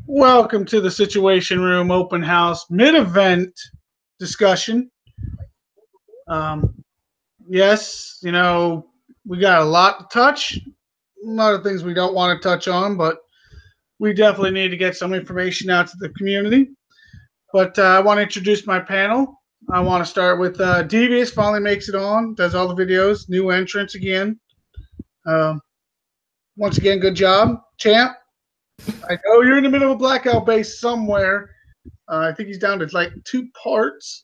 Welcome to the Situation Room Open House mid-event discussion. Yes, you know, we got a lot to touch. A lot of things we don't want to touch on, but we definitely need to get some information out to the community. But I want to introduce my panel. I want to start with Devious, finally makes it on, does all the videos, new entrance again. Once again, good job. Champ, I know you're in the middle of a blackout base somewhere. I think he's down to like 2 parts.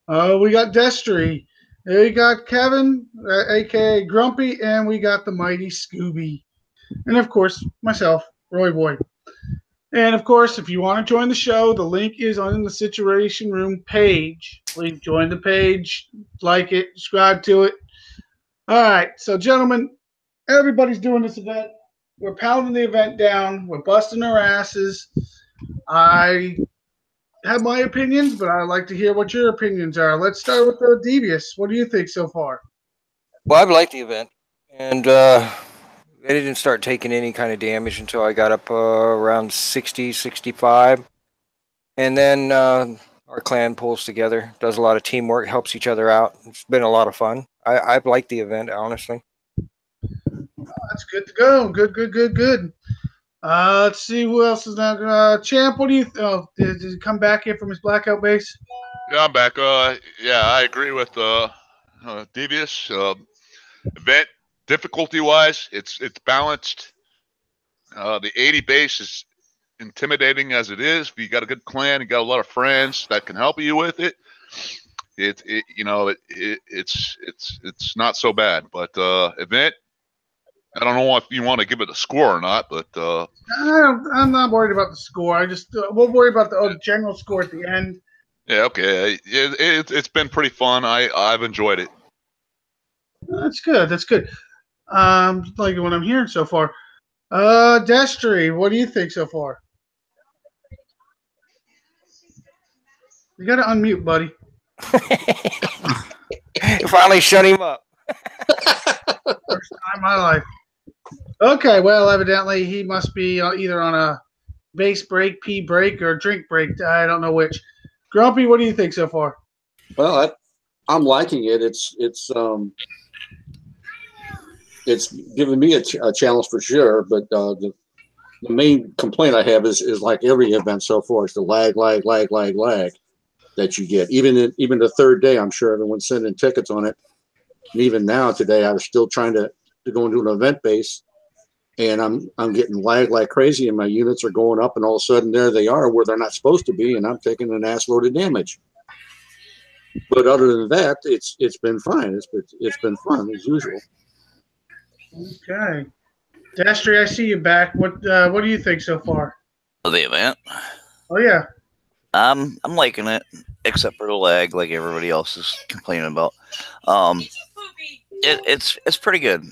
We got Destry. We got Kevin, a.k.a. Grumpy, and we got the mighty Scooby. And, of course, myself, Roy Boy. And, of course, if you want to join the show, the link is on the Situation Room page. Please join the page, like it, subscribe to it. All right, so, gentlemen, everybody's doing this event. We're pounding the event down. We're busting our asses. I have my opinions, but I'd like to hear what your opinions are. Let's start with Devious. What do you think so far? Well, I've liked the event, and I didn't start taking any kind of damage until I got up around 60, 65. And then our clan pulls together, does a lot of teamwork, helps each other out. It's been a lot of fun. I've liked the event, honestly. That's good to go. Good. Let's see who else is now. Champ, what do you think? Did he come back in from his blackout base? Yeah, I'm back. Yeah, I agree with Devious. Event difficulty-wise, it's balanced. The 80 base is intimidating as it is. If you got a good clan, you got a lot of friends that can help you with it. It's not so bad. But event, I don't know if you want to give it a score or not, but I'm not worried about the score. I just we'll worry about the general score at the end. Yeah, okay. It's been pretty fun. I've enjoyed it. That's good. Like what I'm hearing so far. Destry, what do you think so far? You got to unmute, buddy. You finally shut him up. First time in my life. Okay, well, evidently he must be either on a base break, pee break, or drink break. I don't know which. Grumpy, what do you think so far? Well, I'm liking it. It's given me a challenge for sure, but the main complaint I have is like every event so far, it's the lag that you get. Even the third day, I'm sure everyone's sending tickets on it. And even now today, I was still trying to go into an event base, and I'm getting lag like crazy, and my units are going up, and all of a sudden there they are where they're not supposed to be, and I'm taking an ass load of damage. But other than that, it's been fine. It's been fun as usual. Okay, Destry, I see you back. What do you think so far? The event. Oh yeah. I'm liking it, except for the lag, like everybody else is complaining about. It's pretty good.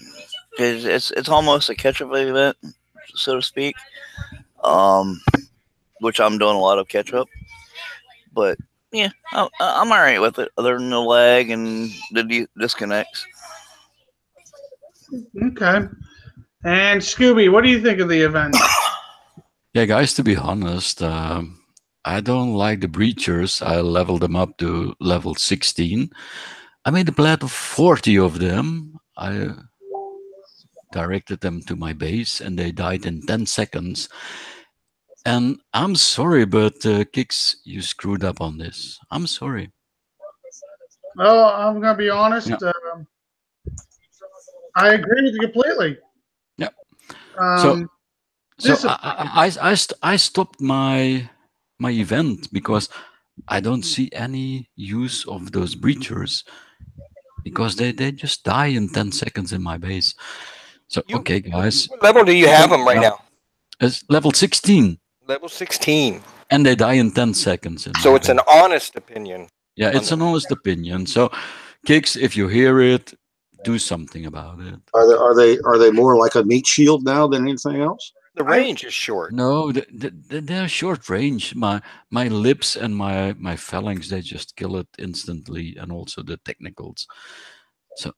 It's almost a catch-up event, so to speak. Which I'm doing a lot of catch-up, but yeah, I'm all right with it. Other than the lag and the disconnects. Okay. And Scooby, what do you think of the event? Yeah, guys, to be honest, I don't like the breachers. I leveled them up to level 16. I made a blast of 40 of them. I directed them to my base, and they died in 10 seconds. And I'm sorry, but Kix, you screwed up on this. I'm sorry. Well, I'm going to be honest. Yeah. I agree with you completely. Yeah. So I stopped my event because I don't see any use of those breachers because they just die in 10 seconds in my base. So okay, guys. What level do you have them right now? It's level 16. Level 16. And they die in 10 seconds. So it's an honest opinion. Yeah, it's an honest opinion. So, Kix, if you hear it, do something about it. Are they more like a meat shield now than anything else? The range is short. No, they're short range. My lips and my phalanx, they just kill it instantly, and also the technicals. So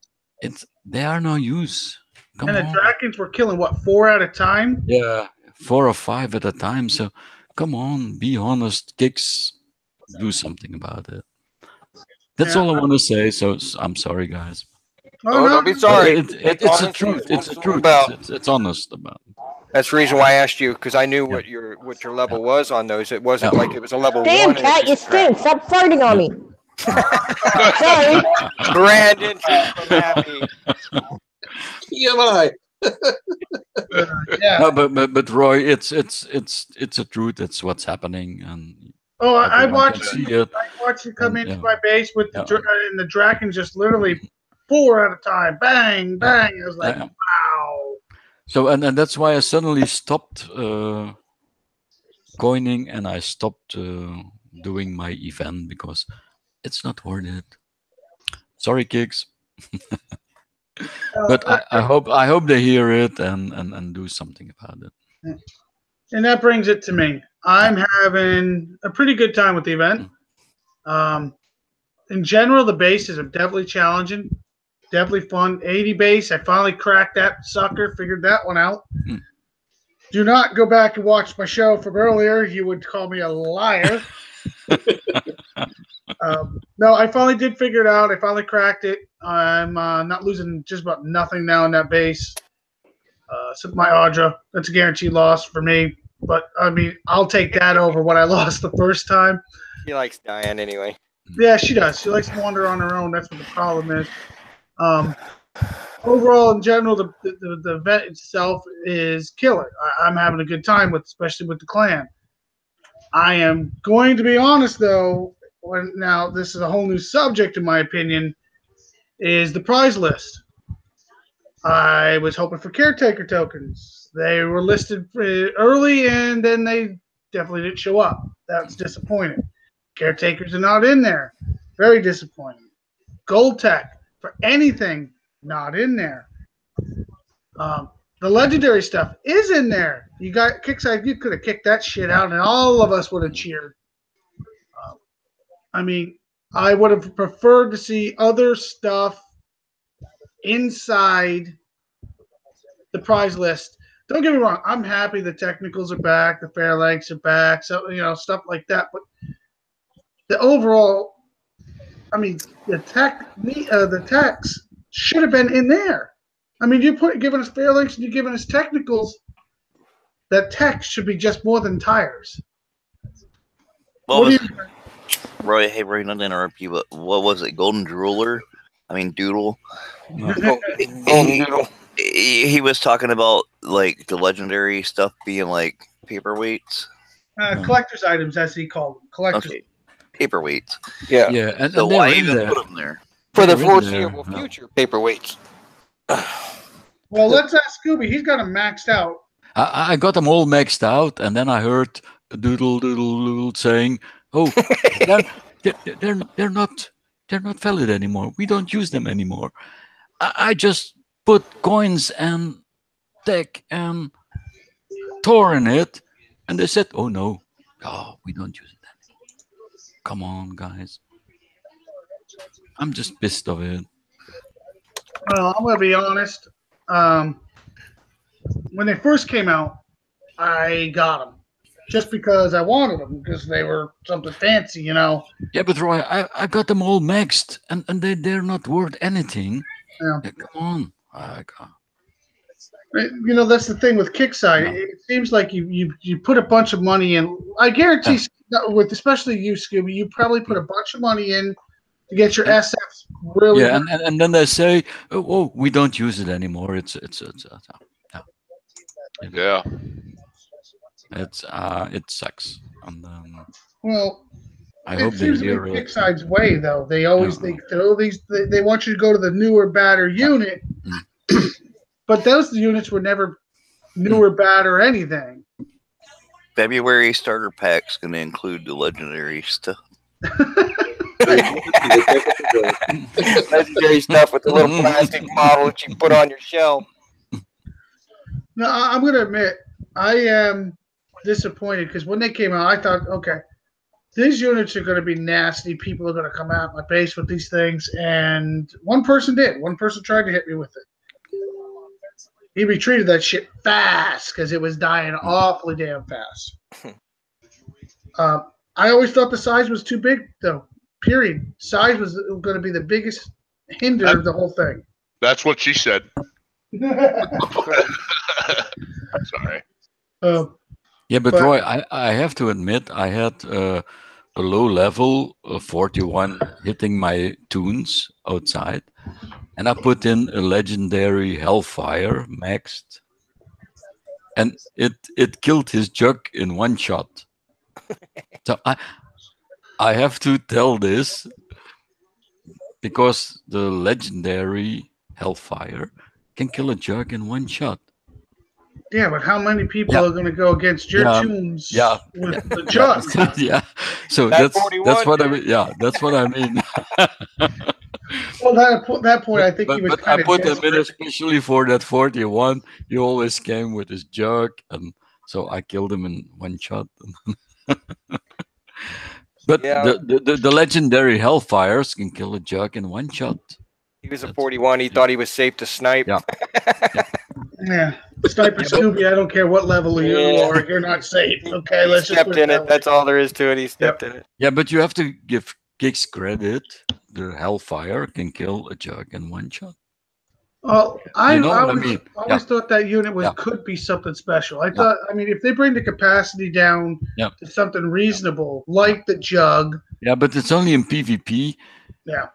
they are no use. Come And the on. Drakens were killing, what, 4 at a time? Yeah, 4 or 5 at a time. So come on, be honest. Kicks, do something about it. That's all I want to say. So I'm sorry, guys. Oh, don't be But sorry. it's the truth. It's the truth. It's honest about it. That's the reason why I asked you, because I knew what your level was on those. It wasn't like it was a level Damn, 1. cat, you stink. Stop farting on me. Sorry. Grand entrance from Happy. TMI. Yeah. No, but Roy, it's the truth. It's what's happening, and Oh, I everyone watched can see it. I watched you come And, into yeah. my base with the and the Draken just literally 4 at a time. Bang, bang. It was like, Yeah. wow. So and that's why I suddenly stopped coining, and I stopped doing my event because it's not worth it. Sorry, Kicks. But I hope they hear it and do something about it. And that brings it to me. I'm having a pretty good time with the event. In general, the bases are definitely challenging, definitely fun. 80 base, I finally cracked that sucker, figured that one out. Do not go back and watch my show from earlier. You would call me a liar. No, I finally did figure it out. I finally cracked it. I'm not losing just about nothing now in that base. Except my Audra. That's a guaranteed loss for me. But, I mean, I'll take that over what I lost the first time. She likes Diane anyway. Yeah, she does. She likes to wander on her own. That's what the problem is. Overall, in general, the event itself is killer. I'm having a good time with, especially with the clan. I am going to be honest, though. Now, this is a whole new subject, in my opinion, is the prize list. I was hoping for caretaker tokens. They were listed early, and then they definitely didn't show up. That's disappointing. Caretakers are not in there. Very disappointing. Gold tech for anything, not in there. The legendary stuff is in there. You got Kickside. You could have kicked that shit out, and all of us would have cheered. I mean, I would have preferred to see other stuff inside the prize list. Don't get me wrong. I'm happy the technicals are back, the fair lengths are back, so stuff like that. But the overall, I mean, the techs should have been in there. I mean, giving us fair lengths and you're giving us technicals. That tech should be just more than tires. Roy, hey, Roy, not to interrupt you, but what was it? Golden Drooler? I mean, Doodle. Golden Doodle. He was talking about like the legendary stuff being like paperweights. Collector's items, as he called them. Collector's. Okay. Paperweights. Yeah. And so why even put them there? For the foreseeable future, paperweights. Well, let's ask Scooby. He's got them maxed out. I got them all maxed out, and then I heard doodle saying, "Oh, they're not valid anymore. We don't use them anymore." I just put coins and tech and Tor in it, and they said, "Oh no, we don't use it anymore." Come on, guys. I'm just pissed of it. Well, I'm going to be honest. When they first came out, I got them just because I wanted them because they were something fancy, Yeah, but Roy, I got them all maxed, and they're not worth anything. Yeah. Come on. That's the thing with Kickside. Yeah. It seems like you put a bunch of money in. I guarantee, with especially you, Scooby, you probably put a bunch of money in to get your SFs really. Yeah, and then they say, "Oh, we don't use it anymore." It sucks. And well, I hope they hear it. Kickside way though. They always they throw these. They want you to go to the newer, badder unit, but those units were never newer, bad or anything. February starter pack's going to include the legendary stuff. Legendary stuff with the little plastic model that you put on your shelf. No, I'm going to admit, I am disappointed because when they came out, I thought, okay, these units are going to be nasty. People are going to come out my base with these things. And one person did. One person tried to hit me with it. he retreated that shit fast because it was dying awfully damn fast. I always thought the size was too big, though. Period. Size was going to be the biggest hinder of the whole thing. That's what she said. Sorry. Yeah, but Roy, I have to admit, I had a low level 41 hitting my tunes outside, and I put in a legendary Hellfire maxed, and it killed his jug in one shot. So I have to tell this because the legendary Hellfire can kill a jug in one shot. Yeah, but how many people are going to go against your tunes with the jug? Yeah, so that's what I mean. Yeah, that's what I mean. Well, that point, I think he was kind of I put him in especially for that 41. He always came with his jug, and so I killed him in one shot. But the legendary Hellfires can kill a jug in one shot. He was a 41. He thought he was safe to snipe. Yeah. Yeah. Sniper Scooby, I don't care what level you are, you're not safe. Okay, let's just stepped in it. That's all there is to it. He stepped in it. Yeah, but you have to give Kicks credit. The Hellfire can kill a jug in one shot. Well, I always thought that unit could be something special. I thought, I mean, if they bring the capacity down to something reasonable, like the jug. Yeah, but it's only in PvP. Yeah.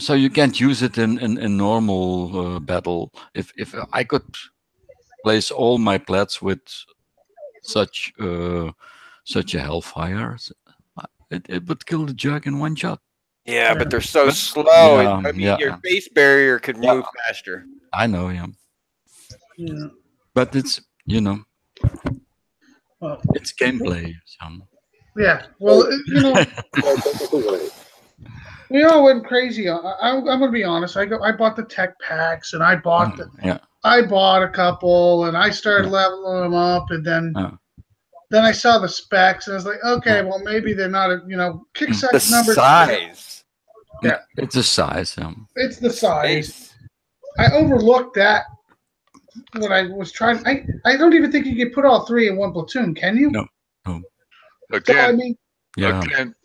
So you can't use it in normal battle. If I could place all my plats with such a Hellfire, it would kill the jug in one shot. Yeah, but they're so slow. I mean, your base barrier could move faster. I know, yeah. But it's it's gameplay. Yeah, well, we all went crazy. I'm going to be honest. I bought the tech packs, and I bought I bought a couple, and I started leveling them up, and then I saw the specs, and I was like, okay, well, maybe they're not kick size numbers. Size. Yeah, it's a size. It's the size. I overlooked that when I was trying. I don't even think you can put all three in one platoon. Can you? No. Again, so, I mean,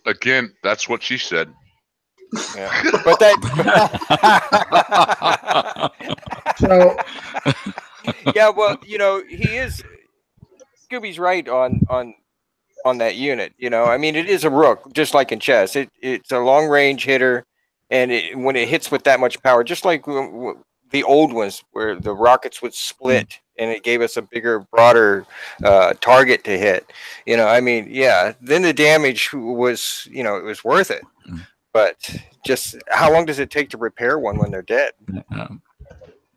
again, that's what she said. Yeah. But that. So. Yeah, well, he is. Scooby's right on that unit. I mean, it is a rook, just like in chess. It's a long range hitter, and when it hits with that much power, just like the old ones where the rockets would split and it gave us a bigger, broader target to hit. I mean, then the damage was, it was worth it. But just how long does it take to repair one when they're dead?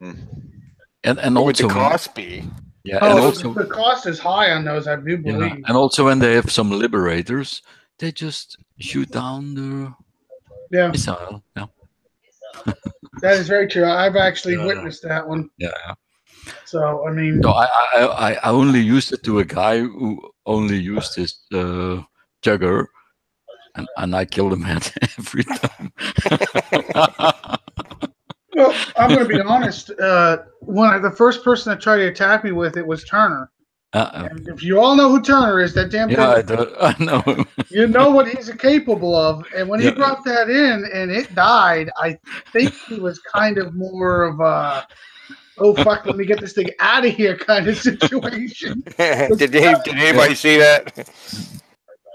And what would also the cost be? Yeah, and also the cost is high on those, I do believe. And also when they have some liberators, they just shoot down the missile. Yeah. That is very true. I've actually witnessed that one. Yeah. So I mean, so I only used it to a guy who only used his jugger, and I killed him every time. Well, I'm going to be honest. The first person that tried to attack me with it was Turner. And if you all know who Turner is, that damn thing. I know him. You know what he's capable of. And when he brought that in and it died, I think he was kind of more of a, oh, fuck, let me get this thing out of here kind of situation. Did anybody see that?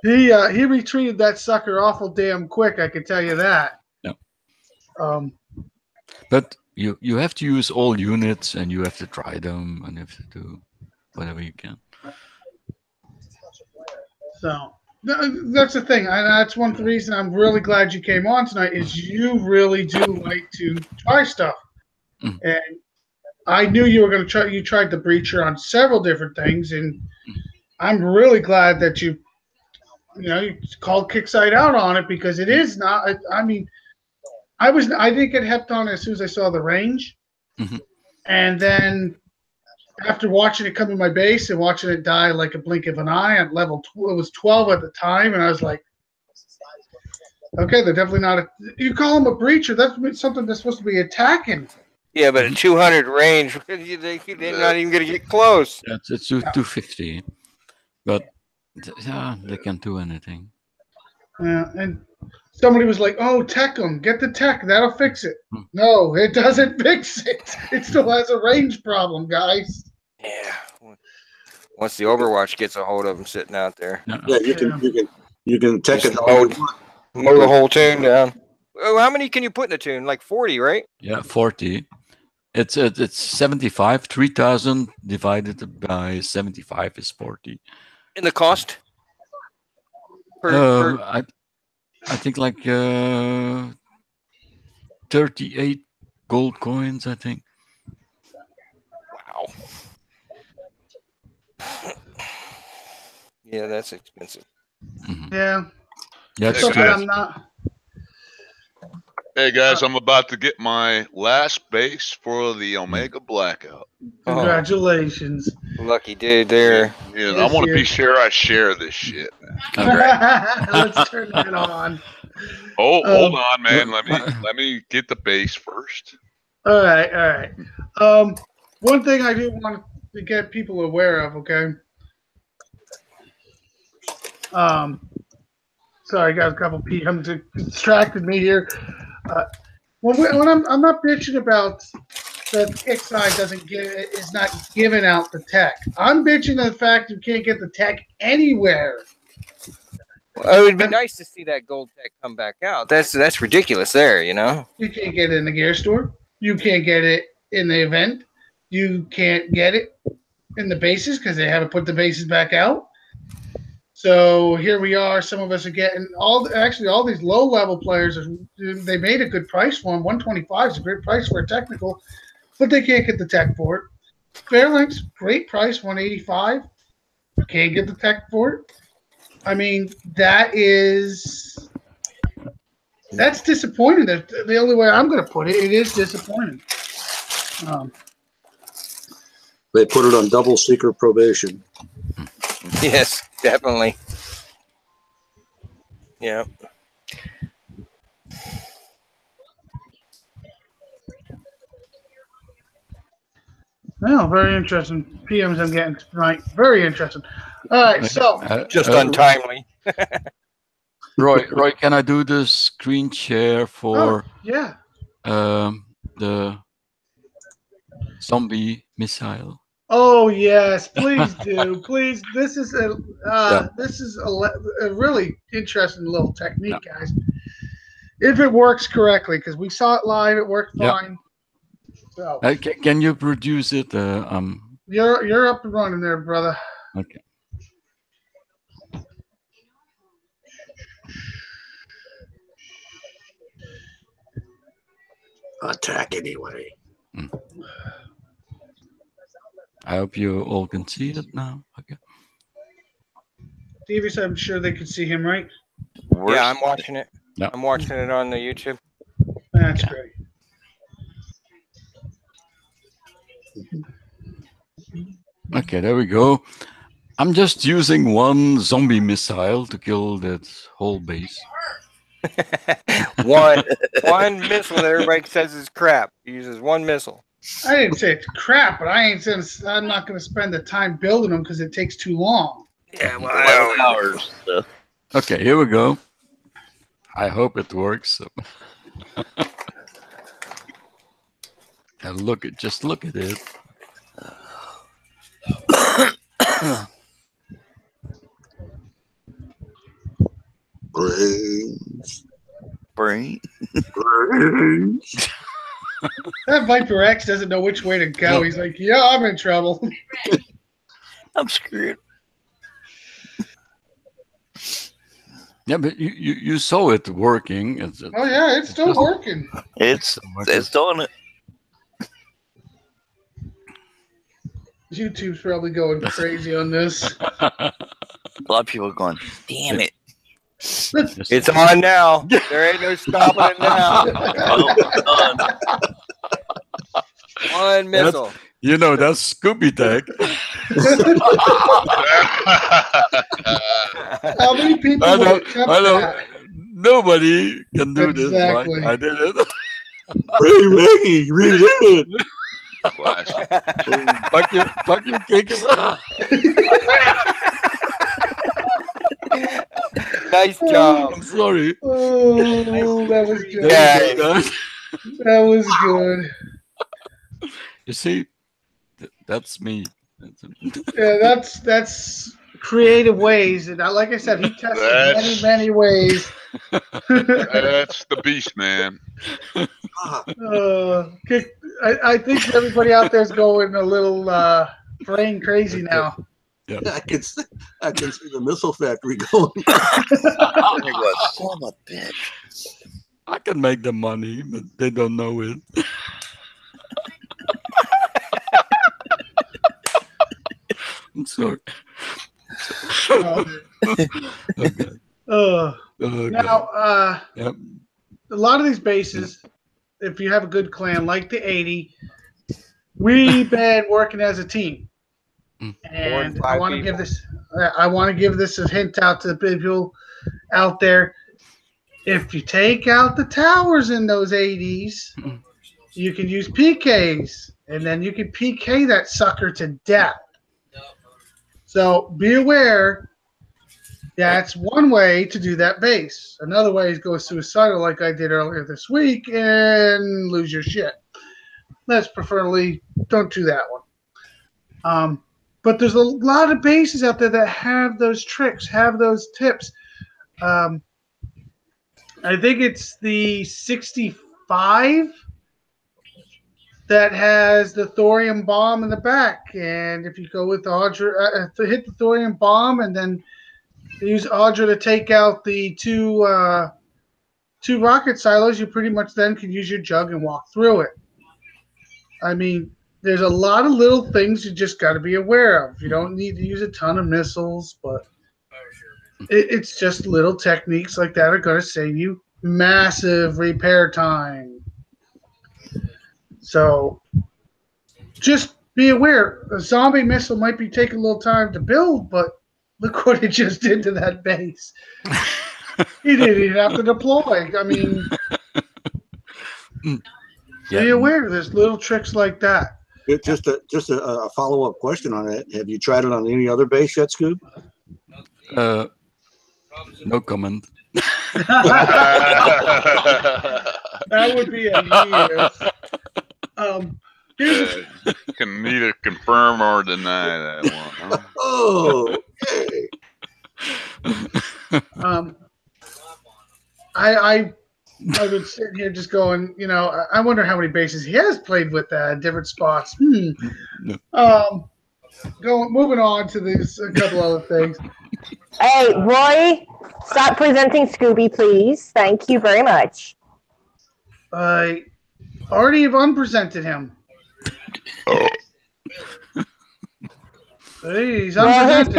He retreated that sucker awful damn quick, I can tell you that. Yeah. But you have to use all units, and you have to try them, and you have to do whatever you can. So that's the thing, and that's one reason I'm really glad you came on tonight. Is you really do like to try stuff, and I knew you were going to try. You tried the breacher on several different things, and I'm really glad that you called Kickside out on it, because it is not. I mean. I didn't get hepped on as soon as I saw the range, and then after watching it come in my base and watching it die like a blink of an eye at level, it was 12 at the time, and I was like, okay, they're definitely not. You call them a breacher? That's something they're supposed to be attacking. Yeah, but at 200 range, they're not even going to get close. Yeah, it's 250, but yeah, they can't do anything. Yeah, and somebody was like, "Oh, tech them. Get the tech. That'll fix it." Hmm. No, it doesn't fix it. It still has a range problem, guys. Yeah. Once the Overwatch gets a hold of them sitting out there, Yeah, you can tech it. mow the whole tune down. Oh, how many can you put in a tune? Like 40, right? Yeah, 40. It's 75. 3,000 divided by 75 is 40. In the cost? Per, I think like 38 gold coins, I think. wow. Yeah, that's expensive. Mhm. Yeah. Yeah, it's Hey, Something guys. I'm not. Hey guys, I'm about to get my last base for the Omega Blackout. Congratulations. Lucky dude there. Yeah, I Yes, want to be yes. sure I share this shit, man. Let's turn that on. Oh, hold on, man. Let me get the base first. All right. One thing I do want to get people aware of, okay? Sorry, I got a couple PMs distracted me here. When I'm not bitching about that XI is not giving out the tech. I'm bitching the fact you can't get the tech anywhere. Well, it would be nice to see that gold tech come back out. That's ridiculous there, you know? You can't get it in the gear store. You can't get it in the event. You can't get it in the bases because they haven't put the bases back out. So here we are. Some of us are getting all these low-level players. They made a good price for them. 125 is a great price for a technical, but they can't get the tech for it. Fairlink's great price, 185. Can't get the tech for it. I mean, that's disappointing. The only way I'm going to put it, it is disappointing. They put it on double secret probation. Yes, definitely. Yeah. No, very interesting. PMs I'm getting tonight. Very interesting. All right, so Just untimely. Roy, can I do the screen share for yeah. the zombie missile? Oh yes, please do. Please, this is a really interesting little technique, guys. If it works correctly, because we saw it live, it worked fine. So can you produce it? you're up and running there, brother. Okay. Attack anyway. I hope you all can see it now. Okay. Davis, I'm sure they can see him, right? Yeah, I'm watching it. Yeah. I'm watching it on the YouTube. That's great. Okay, there we go. I'm just using one zombie missile to kill that whole base. one missile that everybody says is crap. He uses one missile. I didn't say it's crap, but I'm not going to spend the time building them because it takes too long. Yeah, 11 hours. So. Okay, here we go. I hope it works. And just look at it. Brains. That Viper X doesn't know which way to go. He's like, yeah, I'm in trouble. I'm screwed. Yeah, but you saw it working. Oh yeah, it's still working. It's doing it. YouTube's probably going crazy on this. A lot of people are going, damn it. It's on now. There ain't no stopping it now. One missile. You know, that's Scooby Tech. How many people I would accept know. that? Nobody can do this like Exactly. I did it. Ready, ready. Classic. Fuck your kicks. Nice job. I'm sorry. Oh, that was good. Yeah. That was good. You see, that's me. Yeah, that's creative ways. And like I said, he tested many ways. That's the beast, man. I think everybody out there is going a little brain crazy now. Yeah. I can see the missile factory going. There was son of a bitch. I can make the money, but they don't know it. I'm sorry. Okay. Now, Yep. a lot of these bases, if you have a good clan like the 80, we've been working as a team. And I want to give this a hint out to the people out there. If you take out the towers in those 80s, you can use PKs, and then you can PK that sucker to death. So be aware. That's one way to do that base. Another way is go suicidal like I did earlier this week and lose your shit. Let's preferably don't do that one. But there's a lot of bases out there that have those tricks, have those tips. I think it's the 65 that has the thorium bomb in the back. And if you go with Audra, to hit the thorium bomb and then use Audra to take out the two rocket silos, you pretty much then can use your jug and walk through it. I mean, there's a lot of little things you just got to be aware of. You don't need to use a ton of missiles, but it's just little techniques like that are going to save you massive repair time. So just be aware. A zombie missile might be taking a little time to build, but look what it just did to that base. He didn't even have to deploy. I mean, be aware. There's little tricks like that. Just a follow-up question on it. Have you tried it on any other base yet, Scoob? No comment. That would be a yes. Can neither confirm or deny that one. Huh? Oh, okay. I've been sitting here just going, I wonder how many bases he has played with different spots. Moving on to this, a couple other things. Hey, Roy, stop presenting Scooby, please. Thank you very much. I already have unpresented him. He's unpresented.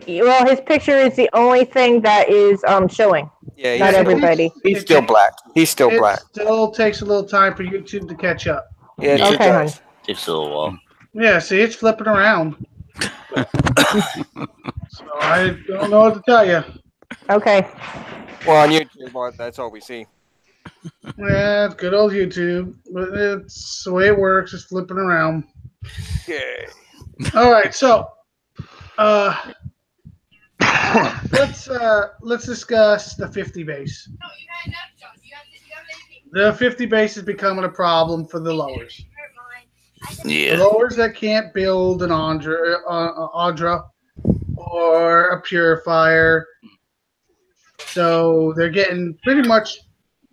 His picture is the only thing that is showing. Yeah, not everybody. He's still black. He's still black. It still takes a little time for YouTube to catch up. Yeah, it does. Takes a little while. Yeah, see, it's flipping around. So I don't know what to tell you. Okay. Well, on YouTube, that's all we see. Yeah, it's good old YouTube, but it's the way it works. It's flipping around. Okay. All right, so let's discuss the 50 base. The 50 base is becoming a problem for the lowers. Yeah. The lowers that can't build an Audra or a purifier, so they're getting pretty much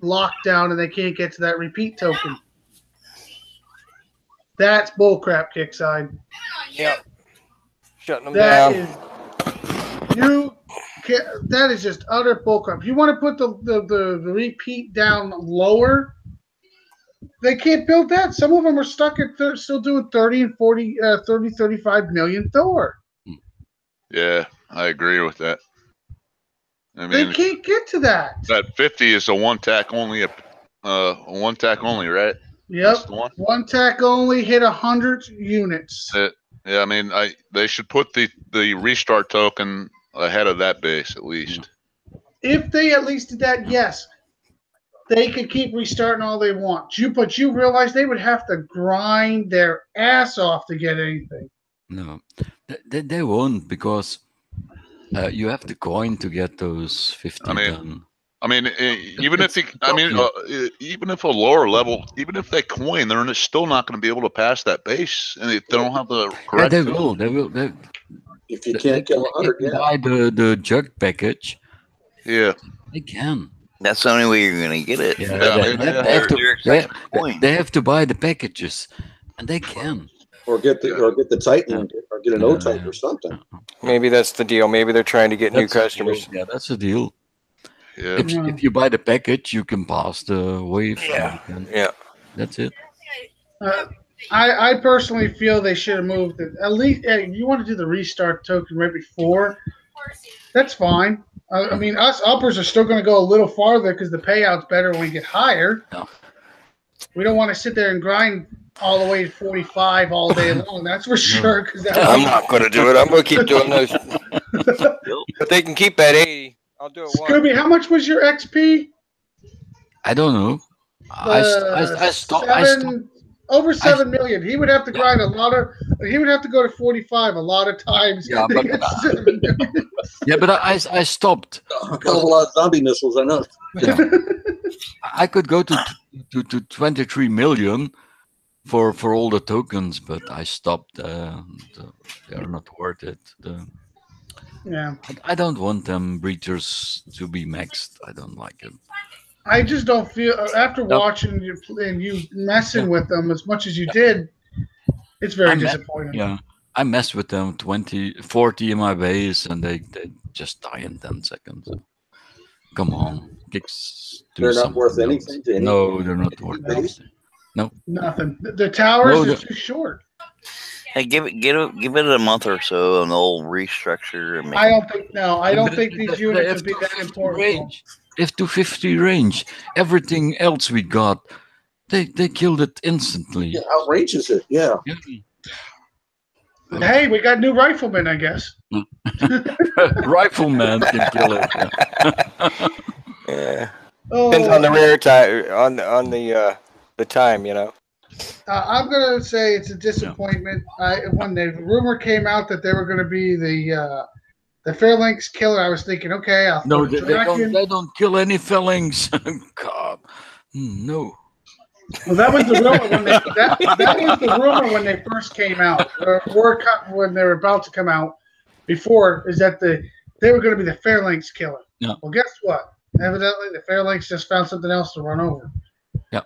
locked down and they can't get to that repeat token. That's bullcrap, Kickside. Yep. Shutting them down. That is just utter bullcrap. If you want to put the repeat down lower, they can't build that. Some of them are stuck at still doing 30 and 40, 30, 35 million Thor. Yeah, I agree with that. I mean, they can't get to that. That 50 is a one tack only, right? Yep. One tack only, hit 100 units. Yeah, I mean, they should put the restart token ahead of that base at least. If they at least did that, yes. they could keep restarting all they want. But you realize they would have to grind their ass off to get anything. No, they won't, because you have the coin to get those 50 done. I mean, even if even if a lower level, even if they coin, they're still not going to be able to pass that base, and if they don't have the correct. Yeah, they will. If you can't kill 100, they buy the jug package. Yeah, they can. That's the only way you're going to get it. They have to buy the packages, and they can. Or get the Titan, or get an O-Type or something. Maybe that's the deal. Maybe they're trying to get new customers. Yeah, that's the deal. Yeah. If you buy the package, you can pass the wave. Yeah. That's it. I personally feel they should have moved it. At least if you want to do the restart token right before, that's fine. I mean, us uppers are still going to go a little farther because the payout's better when we get higher. No. We don't want to sit there and grind all the way to 45 all day long. That's for sure. I'm not going to do it. I'm going to keep doing those. But they can keep that 80. I'll do it once. Scooby, how much was your XP? I don't know. I stopped. Over 7 million. He would have to grind a lot of. He would have to go to 45 a lot of times. Yeah, but I stopped. A lot of zombie missiles, I know. Yeah. I could go to 23 million for all the tokens, but I stopped. They are not worth it. Yeah. I don't want them breachers to be maxed. I don't like them. I just don't feel after watching you and you messing with them as much as you did. It's very disappointing. Yeah, I messed with them 40 in my base, and they just die in 10 seconds. So, come on, they're not worth anything to anyone. No, they're not worth anything. No, nothing. The towers are too short. Hey, give it a month or so, and they'll restructure. And I don't think these units would be that important. F-250 range. Everything else we got, they killed it instantly. Yeah, outranges it. Yeah. Hey, we got new riflemen, I guess. Rifleman can kill it. Yeah. Depends on the rare time, on the time, you know. I'm gonna say it's a disappointment. When the rumor came out that they were going to be the Phalanx killer, I was thinking, okay, they don't kill any Phalanx. God, no. Well, that was the rumor when that was the rumor when they first came out, or when they were about to come out. Before is that they were going to be the Phalanx killer. Yeah. Well, guess what? Evidently, the Phalanx just found something else to run over. Yeah.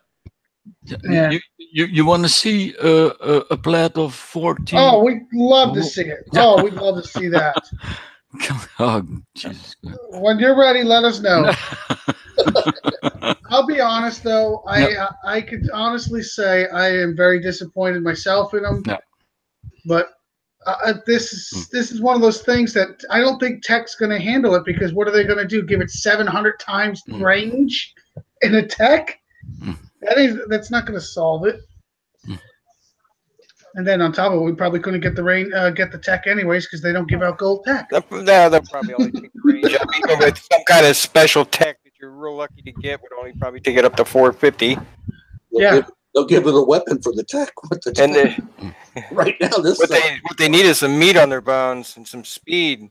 You want to see a plat of 14? Oh, we'd love to see it. Oh, we'd love to see that. Oh, Jesus. When you're ready, let us know. I'll be honest, though. I could honestly say I am very disappointed myself in them. Yeah. But this is one of those things that I don't think tech's going to handle it, because what are they going to do? Give it 700 times range in a tech? That's not going to solve it. And then on top of it, we probably couldn't get the tech anyways, because they don't give out gold tech. They'll probably only take the range up. Even with some kind of special tech that you're real lucky to get, would only probably take it up to 450. They'll give it a weapon for the tech. Right now, what they need is some meat on their bones and some speed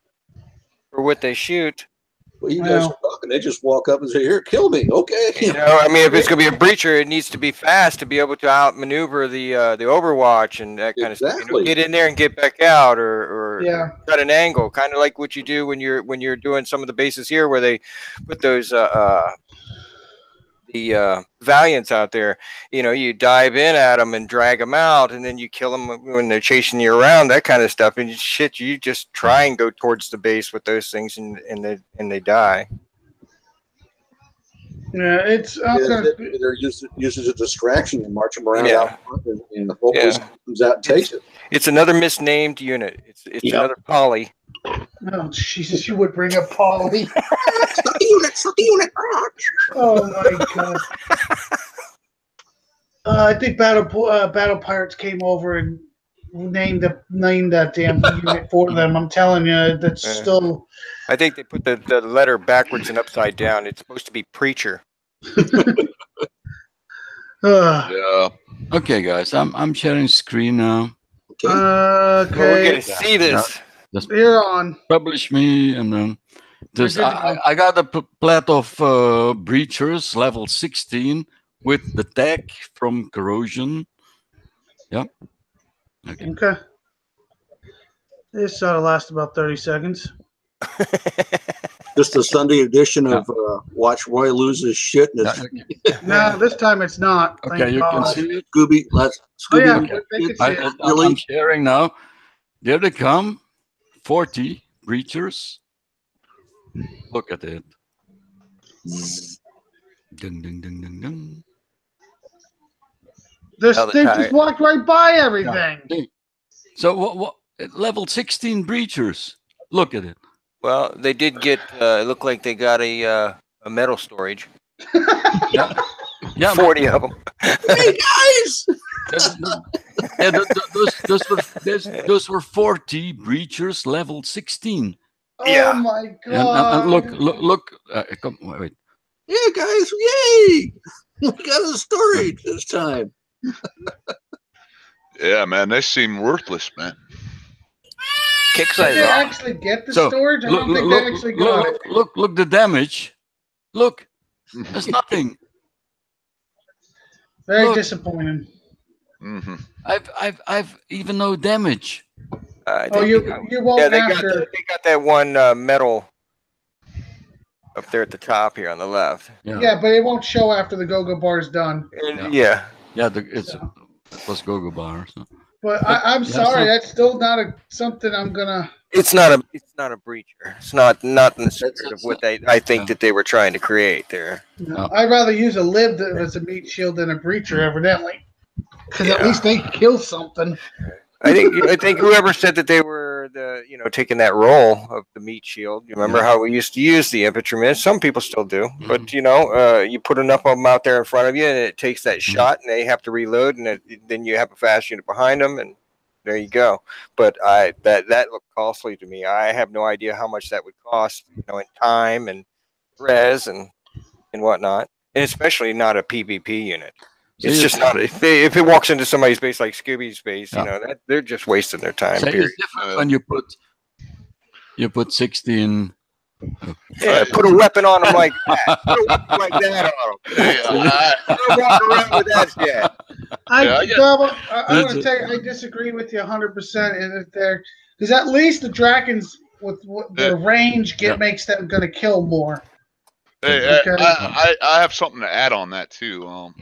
for what they shoot. Well, you guys are talking. They just walk up and say, "Here, kill me." Okay. You know, I mean, if it's going to be a breacher, it needs to be fast to be able to outmaneuver the Overwatch and that kind of stuff. You know, get in there and get back out, or cut an angle, kind of like what you do when you're doing some of the bases here, where they put those the Valiants out there. You know, you dive in at them and drag them out, and then you kill them when they're chasing you around, that kind of stuff. And you just try and go towards the base with those things, and they die. Yeah, it's they're used as a distraction and march them around out front, and the hopefully comes out and takes it. It's another misnamed unit. It's another poly. Oh Jesus! You would bring up Polly. unit. Oh my God! I think Battle Pirates came over and named that damn unit for them. I'm telling you, that's still. I think they put the letter backwards and upside down. It's supposed to be preacher. Yeah. Okay, guys, I'm sharing screen now. Okay. Well, we're Okay, gonna see this. Just you're on. publish me, and then We're this. good to go. I got a plat of breachers level 16 with the tag from corrosion. Yeah. Okay. Okay. This ought to last about 30 seconds. Just a Sunday edition Yeah. of Watch Roy Lose His Shit. And it's No, this time it's not. Okay, Thank you can God. see it. Scooby. Let's Oh, yeah, Scooby. they can see it. Really? I'm sharing now. There they come. 40 breachers. Look at it. Ding, ding, ding, ding, ding. This Now the thing tire- just walked right by everything. So what? Level 16 breachers. Look at it. Well, they did get. It looked like they got a metal storage. Yeah. Yeah. 40 of them. Hey guys! Yeah, those were 40 breachers level 16. Yeah. Oh my And God. look. Come, wait. Yeah, guys! Yay! We got a storage this time. Yeah, man. They seem worthless, man. Kick Did size they off. actually get the So, storage? I don't think they actually got it. look the damage. Look, there's nothing. Very look. disappointing. Mm-hmm. I've even no damage. Oh, you won't Yeah, they after. got that one metal up there at the top here on the left. Yeah, but it won't show after the go-go bar is done. And, Yeah. yeah. It was go-go bar. So. But I'm Yeah, sorry, so- that's still not something I'm gonna. It's not a breacher. It's not in the spirit of it's what not- I think that they were trying to create there. No. I'd rather use a lib that was a meat shield than a breacher, evidently, because at Yeah. least they kill something. I think whoever said that they were taking that role of the meat shield. You remember how we used to use the infantrymen? Some people still do, but you put enough of them out there in front of you, and it takes that shot, and they have to reload, and then you have a fast unit behind them, and there you go. But that looked costly to me. I have no idea how much that would cost, in time and res and whatnot, and especially not a PvP unit. It's just not. If it walks into somebody's base like Scooby's base, that they're just wasting their time. So Period. it's different when you put 16. Yeah, put a weapon on them like that. Put a weapon like that on them. Don't walk around with that shit. I want to tell you, I disagree with you 100% in it there, because at least the Drakens with their range makes them going to kill more. Hey, Okay. I have something to add on that too.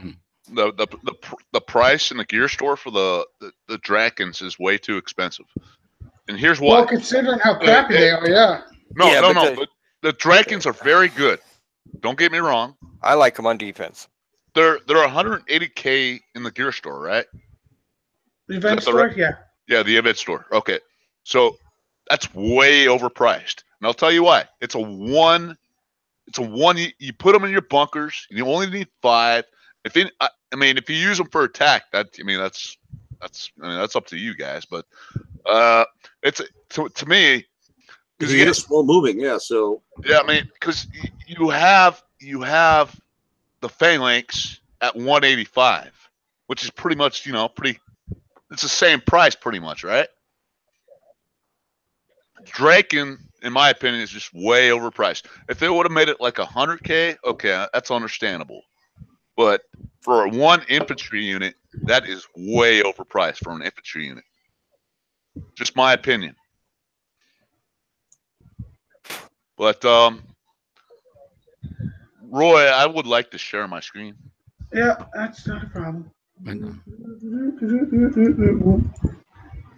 The price in the gear store for the Drakens is way too expensive, and here's why. Well, considering how crappy they are, yeah. No. The Drakens are very good. Don't get me wrong. I like them on defense. They're 180K in the gear store, right? The event store, yeah. Yeah, the event store. Okay, so that's way overpriced, and I'll tell you why. It's a one. You put them in your bunkers. You only need 5. If you use them for attack, that's up to you guys. But it's to me, because you get slow moving, yeah. So yeah, because you have the phalanx at 185, which is pretty much it's the same price pretty much, right? Draken, in my opinion, is just way overpriced. If they would have made it like 100K, okay, that's understandable. But for one infantry unit, that is way overpriced for an infantry unit. Just my opinion. But Roy, I would like to share my screen. Yeah, that's not a problem.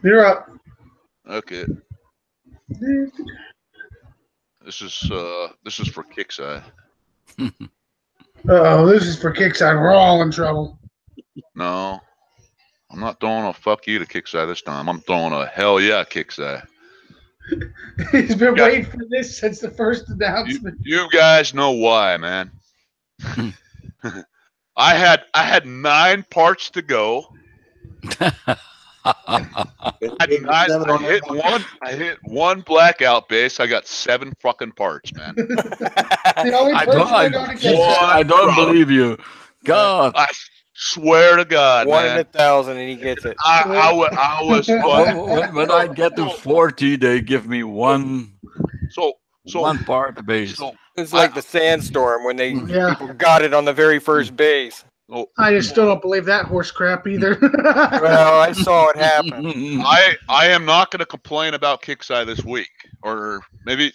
You're up. Okay. This is for Kickside. This is for Kickside. We're all in trouble. No, I'm not throwing a fuck you to Kickside this time. I'm throwing a hell yeah Kickside. He's been waiting for this since the first announcement. You guys know why, man. I had 9 parts to go. I hit one blackout base. I got 7 fucking parts, man. The only I person don't, I don't get I don't believe you. God. I swear to God, One in man. 1,000, and he gets it. I was When I get to 40, they give me one part of base. It's like the sandstorm when Yeah. people got it on the very first base. I just still don't believe that horse crap either. Well, I saw it happen. I am not going to complain about Kickside this week, or maybe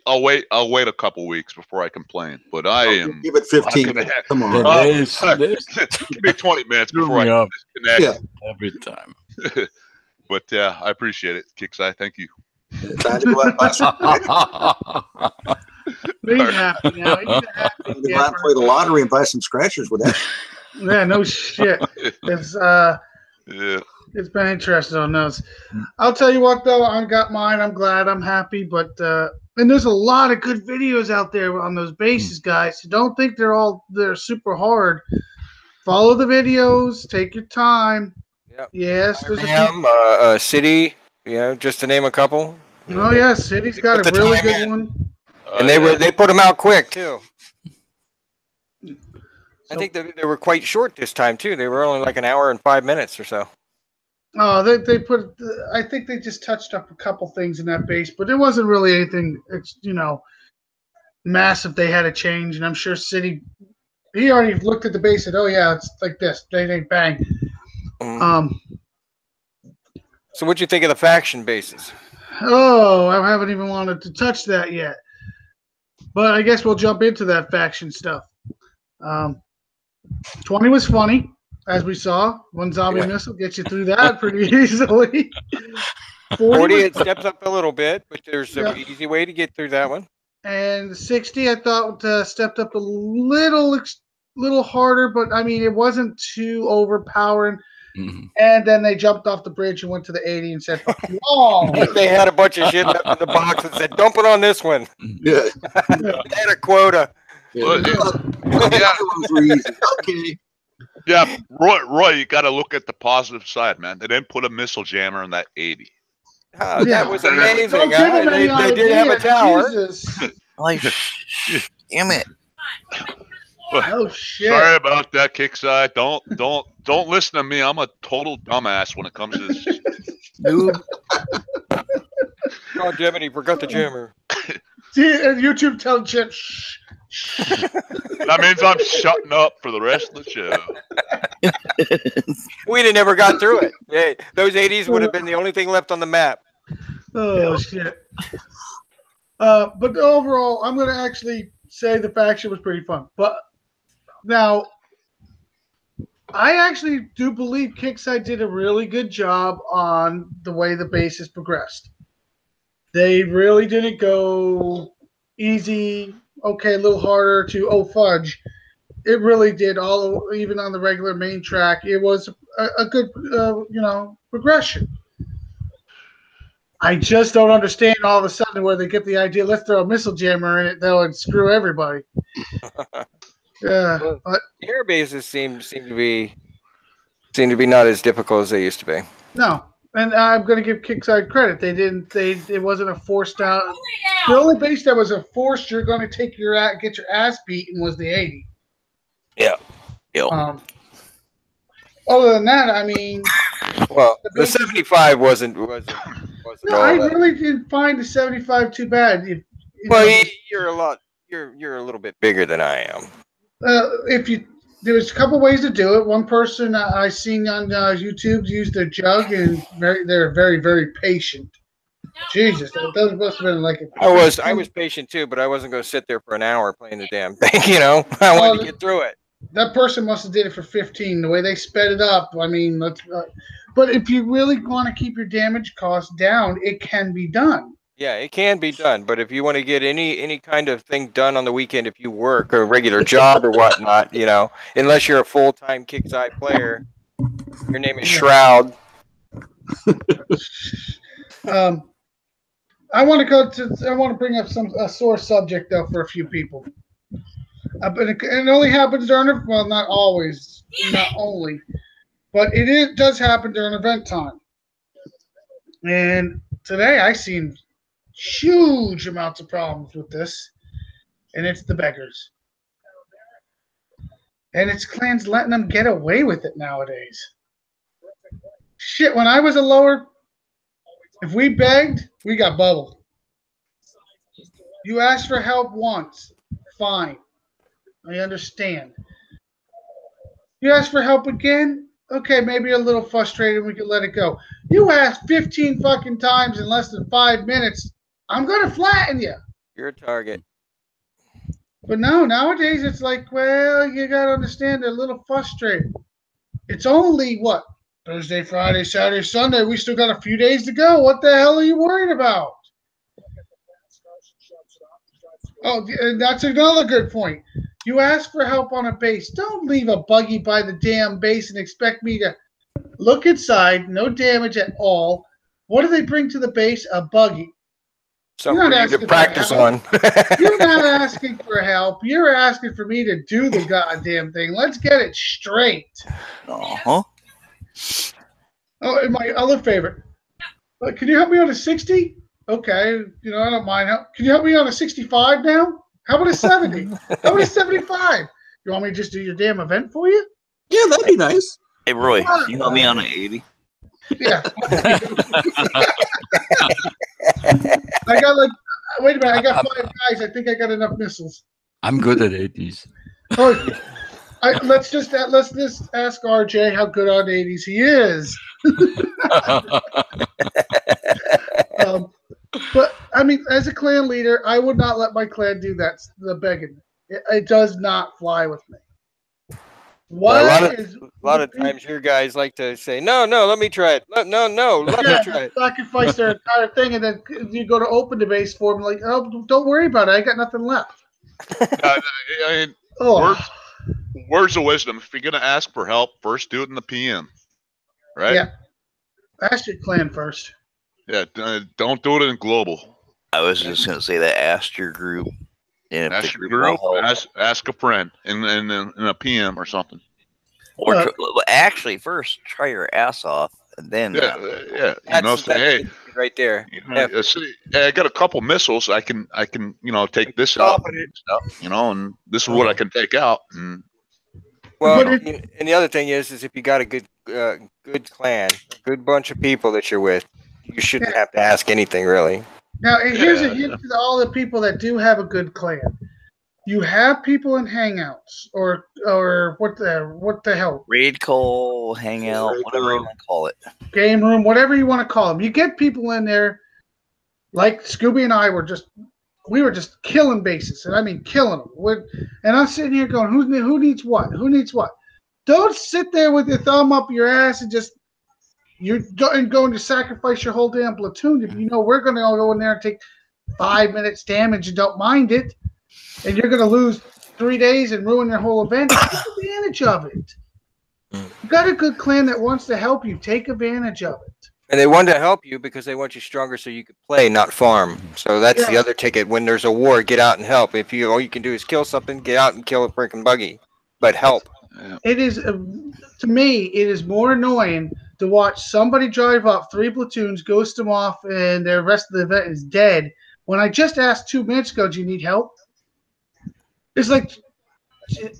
I'll wait a couple weeks before I complain. But I am Give it 15. Come on. Give me 20 minutes before I disconnect. Every time. But yeah, I appreciate it, Kickside. Thank you. Time to go out and buy some. He's happy now. He's a happy Time to go out and play the lottery and buy some scratchers with that. Yeah, no shit. It's it's been interesting on those. I'll tell you what though, I got mine. I'm glad. I'm happy. But and there's a lot of good videos out there on those bases, guys. So don't think they're super hard. Follow the videos. Take your time. Yep. Yes, there's City. Just to name a couple. Oh yeah, City's got a really good one. And they put them out quick too. I think they were quite short this time too. They were only like an hour and 5 minutes or so. Oh, they put. I think they just touched up a couple things in that base, but it wasn't really anything. It's massive. They had to change, and I'm sure City. He already looked at the base and said, "Oh yeah, it's like this. They bang." So what'd you think of the faction bases? Oh, I haven't even wanted to touch that yet. But I guess we'll jump into that faction stuff. 20 was funny, as we saw. One zombie missile gets you through that pretty easily. 40 it steps up a little bit, but there's an easy way to get through that one. And 60, I thought stepped up a little harder, but I mean, it wasn't too overpowering. Mm-hmm. And then they jumped off the bridge and went to the 80 and said, "Fuck you all." They had a bunch of shit left in the box and said, "Dump it on this one." Yeah. They had a quota. Okay. Yeah, Roy, you got to look at the positive side, man. They didn't put a missile jammer in that 80. That was amazing. They did have a tower. Like, damn it. Oh shit! Sorry about that, Kickside. Don't listen to me. I'm a total dumbass when it comes to this. Dude. Oh, damn it, he forgot the jammer. See, and YouTube telling Chip, shh. That means I'm shutting up for the rest of the show. We'd have never got through it. Yeah, those 80s would have been the only thing left on the map. Oh shit! But overall, I'm going to actually say the faction was pretty fun. But now, I actually do believe Kickside did a really good job on the way the bases progressed. They really didn't go easy, okay, a little harder to, oh, fudge. It really did all, even on the regular main track. It was a good, progression. I just don't understand all of a sudden where they get the idea, let's throw a missile jammer in it, though, and screw everybody. Yeah, but air bases seem to be not as difficult as they used to be. No, and I'm going to give Kickside credit. It wasn't a forced out. The only base that was a forced, you're going to get your ass beaten was the 80. Yeah. Other than that, I mean, well, the 75 wasn't. No, I really didn't find the 75 too bad. You're a little bit bigger than I am. There's a couple ways to do it. One person I seen on YouTube used a jug, and they're very, very patient. Jesus, that must have been like I was patient too, but I wasn't going to sit there for an hour playing the damn thing. I wanted to get through it. That person must have did it for 15. The way they sped it up, I mean, but if you really want to keep your damage costs down, it can be done. Yeah, it can be done, but if you want to get any kind of thing done on the weekend, if you work a regular job or whatnot, unless you're a full-time Kickside player, your name is Shroud. I want to bring up a sore subject though for a few people. But it only happens during not always, not only, but it does happen during event time. And today I seen huge amounts of problems with this, and it's the beggars. And it's clans letting them get away with it nowadays. Shit, when I was a lower, if we begged, we got bubbled. You asked for help once, fine. I understand. You ask for help again, okay, maybe a little frustrated, we can let it go. You ask 15 fucking times in less than 5 minutes, I'm gonna flatten you. You're a target. But no, nowadays it's like, well, you gotta understand they're a little frustrated. It's only what? Thursday, Friday, Saturday, Sunday. We still got a few days to go. What the hell are you worried about? Oh, and that's another good point. You ask for help on a base. Don't leave a buggy by the damn base and expect me to look inside. No damage at all. What do they bring to the base? A buggy. Something for you to practice on. You're not asking for help. You're asking for me to do the goddamn thing. Let's get it straight. Uh-huh. Oh, and my other favorite. Can you help me on a 60? Okay, I don't mind. Can you help me on a 65 now? How about a 70? How about a 75? You want me to just do your damn event for you? Yeah, that'd be nice. Hey, Roy, can you help me on an 80? Yeah. I got wait a minute. I got 5 guys. I think I got enough missiles. I'm good at 80s. Oh, let's just ask RJ how good on 80s he is. But I mean, as a clan leader, I would not let my clan do that. The begging, it does not fly with me. A lot of times your guys like to say, no, let me try it. Let me try it. Sacrifice their entire thing, and then you go to open the base for them, like, oh, don't worry about it. I got nothing left. Words of wisdom. If you're going to ask for help, first do it in the PM. Right? Yeah. Ask your clan first. Yeah, don't do it in global. I was just going to say that. Ask your group. And ask your group. Ask a friend in a PM or something. Or actually, first try your ass off, and then say, hey, right there. I got a couple missiles. I can take this out, and this is what I can take out. And the other thing is if you got a good clan, a good bunch of people that you're with, you shouldn't have to ask anything really. Now, here's a hint to all the people that do have a good clan. You have people in hangouts or what the hell? Raid call, hangout, whatever you want to call it. Game room, whatever you want to call them. You get people in there, like Scooby and I were just killing bases, and I mean killing them. And I'm sitting here going, who needs what? Who needs what? Don't sit there with your thumb up your ass and just you're going to sacrifice your whole damn platoon. If we're going to go in there and take 5 minutes damage and don't mind it, and you're going to lose 3 days and ruin your whole event, take advantage of it. You got a good clan that wants to help you. Take advantage of it. And they want to help you because they want you stronger so you can play, not farm. So that's the other ticket. When there's a war, get out and help. If all you can do is kill something, get out and kill a freaking buggy. But help. It is, to me, it is more annoying to watch somebody drive up 3 platoons, ghost them off, and the rest of the event is dead. When I just asked 2 minutes ago, do you need help? It's like,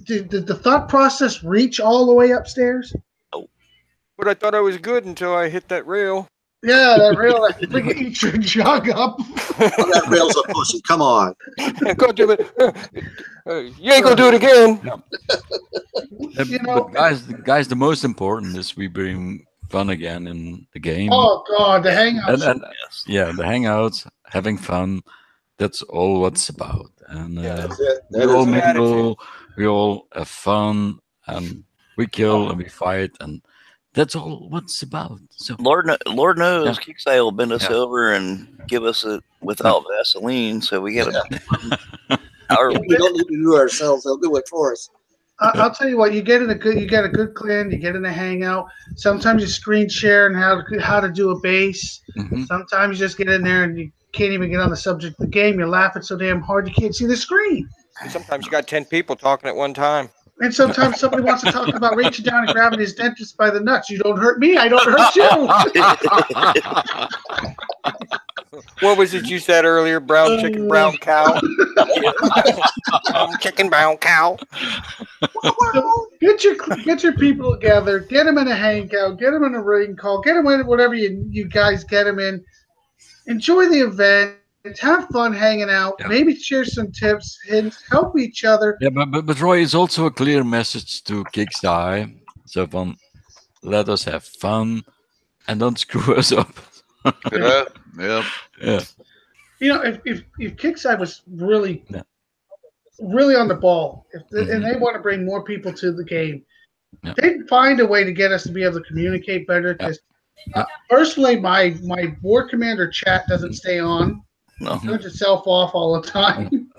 did the thought process reach all the way upstairs? But I thought I was good until I hit that rail. Yeah, that rail that freaking eats your jug up. That rail's a pussy. Come on. Go do it. You ain't gonna do it again. But guys, the most important is we bring fun again in the game. Oh God, the hangouts. The hangouts, having fun. That's all what's about. And that's it. we all mingle, we all have fun, and we kill and we fight, and that's all what's about. So Lord knows, Kickside will bend us over and give us it without Vaseline. So we got to. We don't need to do it ourselves; they'll do it for us. I'll tell you what. You get a good clan. You get in a hangout. Sometimes you screen share and how to do a base. Mm-hmm. Sometimes you just get in there and you can't even get on the subject of the game. You're laughing so damn hard you can't see the screen. Sometimes you got 10 people talking at one time. And sometimes somebody wants to talk about reaching down and grabbing his dentist by the nuts. You don't hurt me, I don't hurt you. What was it you said earlier? Brown chicken, brown cow. Chicken, brown cow. So get your people together. Get them in a hangout. Get them in a ring call. Get them in whatever you guys get them in. Enjoy the event. Have fun hanging out. Yeah. Maybe share some tips, hints, help each other. Yeah, but Roy, is also a clear message to Kicks Eye. So let us have fun and don't screw us up. Yeah. Yeah. You know, if Kickside was really on the ball, and they want to bring more people to the game, they'd find a way to get us to be able to communicate better. Because personally, my board commander chat doesn't stay on. No. Turns itself off all the time.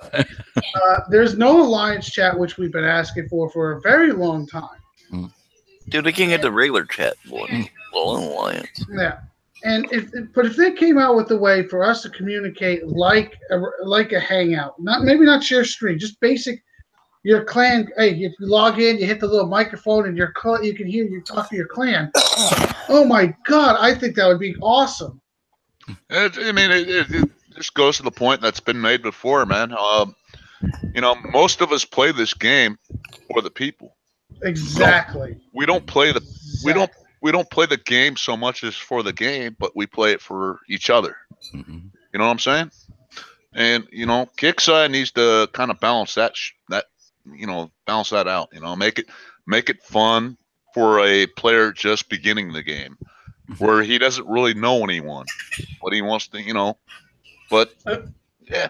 There's no alliance chat, which we've been asking for a very long time. Dude, they can't get the regular chat boy. Alliance. Yeah, and if they came out with a way for us to communicate like a hangout, maybe not share screen, just basic. Your clan, hey, if you log in, you hit the little microphone, and you can hear you talk to your clan. Oh my God, I think that would be awesome. It just goes to the point that's been made before, man. Most of us play this game for the people. Exactly. We don't play the game so much as for the game, but we play it for each other. Mm-hmm. You know what I'm saying? And Kickside needs to kind of balance that balance that out. Make it fun for a player just beginning the game, where he doesn't really know anyone, but he wants to, But yeah,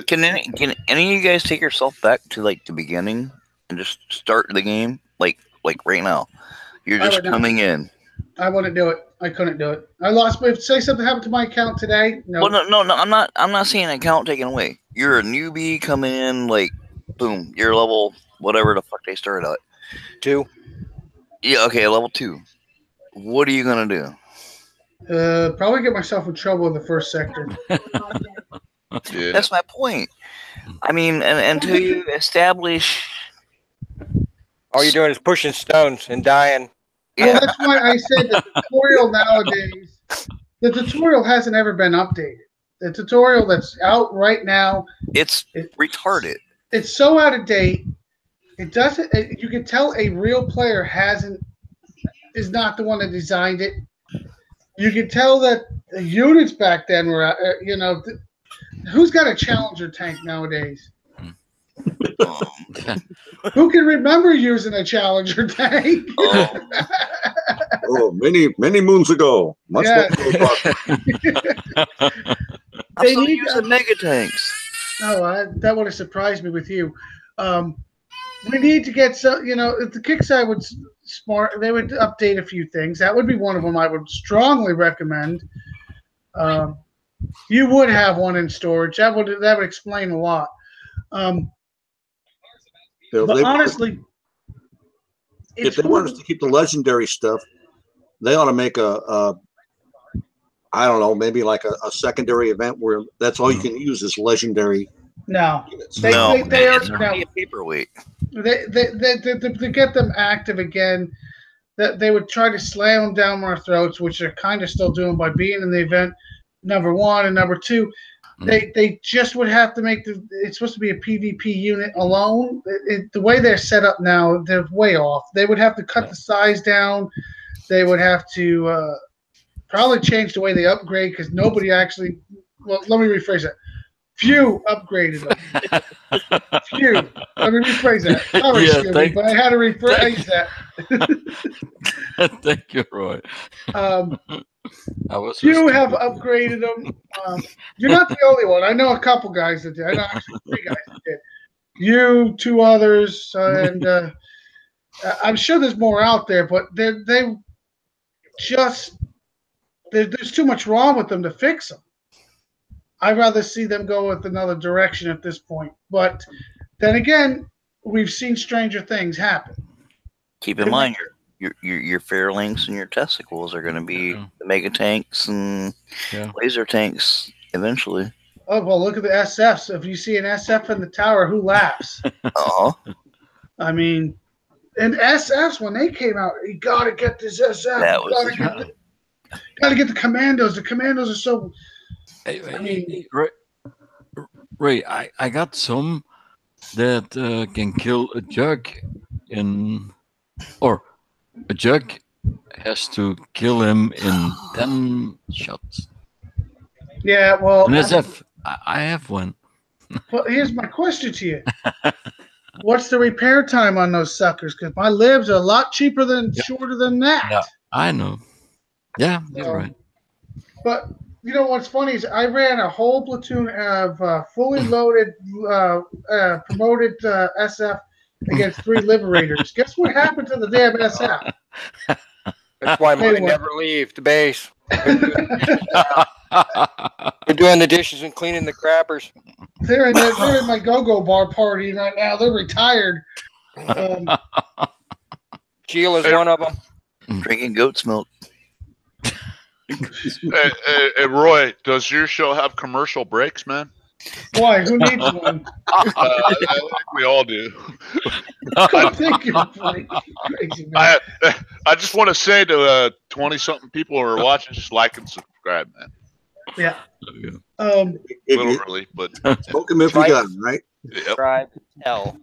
Can any of you guys take yourself back to like the beginning and just start the game like right now? You're just coming in. I wouldn't do it. I couldn't do it. I lost. If say something happened to my account today, no. Well, no. I'm not seeing an account taken away. You're a newbie coming in, like, boom, you're level whatever the fuck they started at. 2. Yeah, okay, level 2. What are you gonna do? Probably get myself in trouble in the first sector. yeah. That's my point. I mean, until you establish, All you're doing is pushing stones and dying. Well, that's why I said the tutorial nowadays. The tutorial hasn't ever been updated. The tutorial that's out right now, it's retarded. It's so out of date. It doesn't. You can tell a real player is not the one that designed it. You can tell that the units back then were, who's got a Challenger tank nowadays? Who can remember using a Challenger tank? Many moons ago. Much Yeah. I'm still using mega tanks. Oh, that would have surprised me with you. We need to get some. If the Kickside would smart, they would update a few things. That would be one of them. I would strongly recommend. You would have one in storage. That would explain a lot. But honestly, if they want us to keep the legendary stuff, they ought to make I don't know, maybe like a secondary event where that's all you can use is legendary. No, they are a paperweight. To get them active again, that they would try to slam them down our throats, which they're kind of still doing by being in the event. Number one and number two, they just would have to make it's supposed to be a PvP unit alone. The way they're set up now, they're way off. They would have to cut the size down. They would have to probably change the way they upgrade because nobody actually. Well, let me rephrase that. Few upgraded them. Few. Let me rephrase that. Sorry, Scooby, but I had to rephrase that. Thank you, Roy. Few have upgraded them. You're not the only one. I know a couple guys that did. I know actually 3 guys that did. You, 2 others, and I'm sure there's more out there, but there's too much wrong with them to fix them. I'd rather see them go with another direction at this point. But then again, we've seen stranger things happen. Keep in mind, your Fairlinks and your Testicles are going to be the mega tanks and laser tanks eventually. Oh, well, look at the SFs. If you see an SF in the tower, who laughs? Oh. I mean, and SFs when they came out, you gotta get this SF. That You was gotta get the Commandos. The Commandos are so. Hey, Ray, I got some that can kill a jug or a jug has to kill him in 10 shots. Yeah, well, An SF, I have one. well, here's my question to you. What's the repair time on those suckers? Because my libs are a lot cheaper than shorter than that. Yeah, I know. Yeah, you're right. But you know what's funny is I ran a whole platoon of fully loaded, promoted SF against 3 Liberators. Guess what happened to the damn SF? That's why Hey, mine never leave the base. They're doing the dishes and cleaning the crappers. They're in my go-go bar party right now. They're retired. Sheila's one of them. drinking goat's milk. Hey, Roy, does your show have commercial breaks, man? Why? Who needs one? I think we all do. I think you're pretty crazy, man. I just want to say to 20-something people who are watching, just like and subscribe, man. Yeah. A little early, but Smoke him if we got him, right? yep. Subscribe. Hell.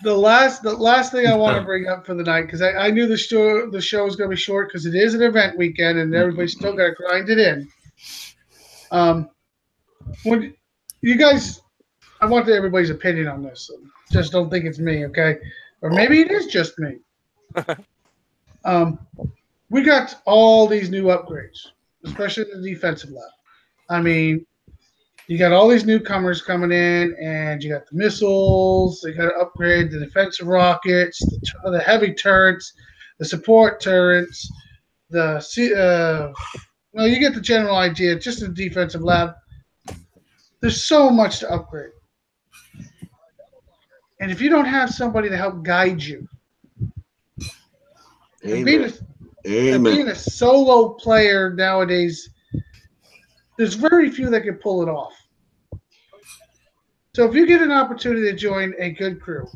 The last thing I want to bring up for the night, because I knew the show was going to be short because it is an event weekend and everybody's still got to grind it in. When you guys, I want everybody's opinion on this. So just don't think it's me, okay? Or maybe it is just me. We got all these new upgrades, especially the defensive lab. I mean, you got all these newcomers coming in, and you got the missiles. They got to upgrade the defensive rockets, the heavy turrets, the support turrets. You get the general idea. Just the defensive lab. There's so much to upgrade, and if you don't have somebody to help guide you, and being a solo player nowadays, there's very few that can pull it off. So if you get an opportunity to join a good crew,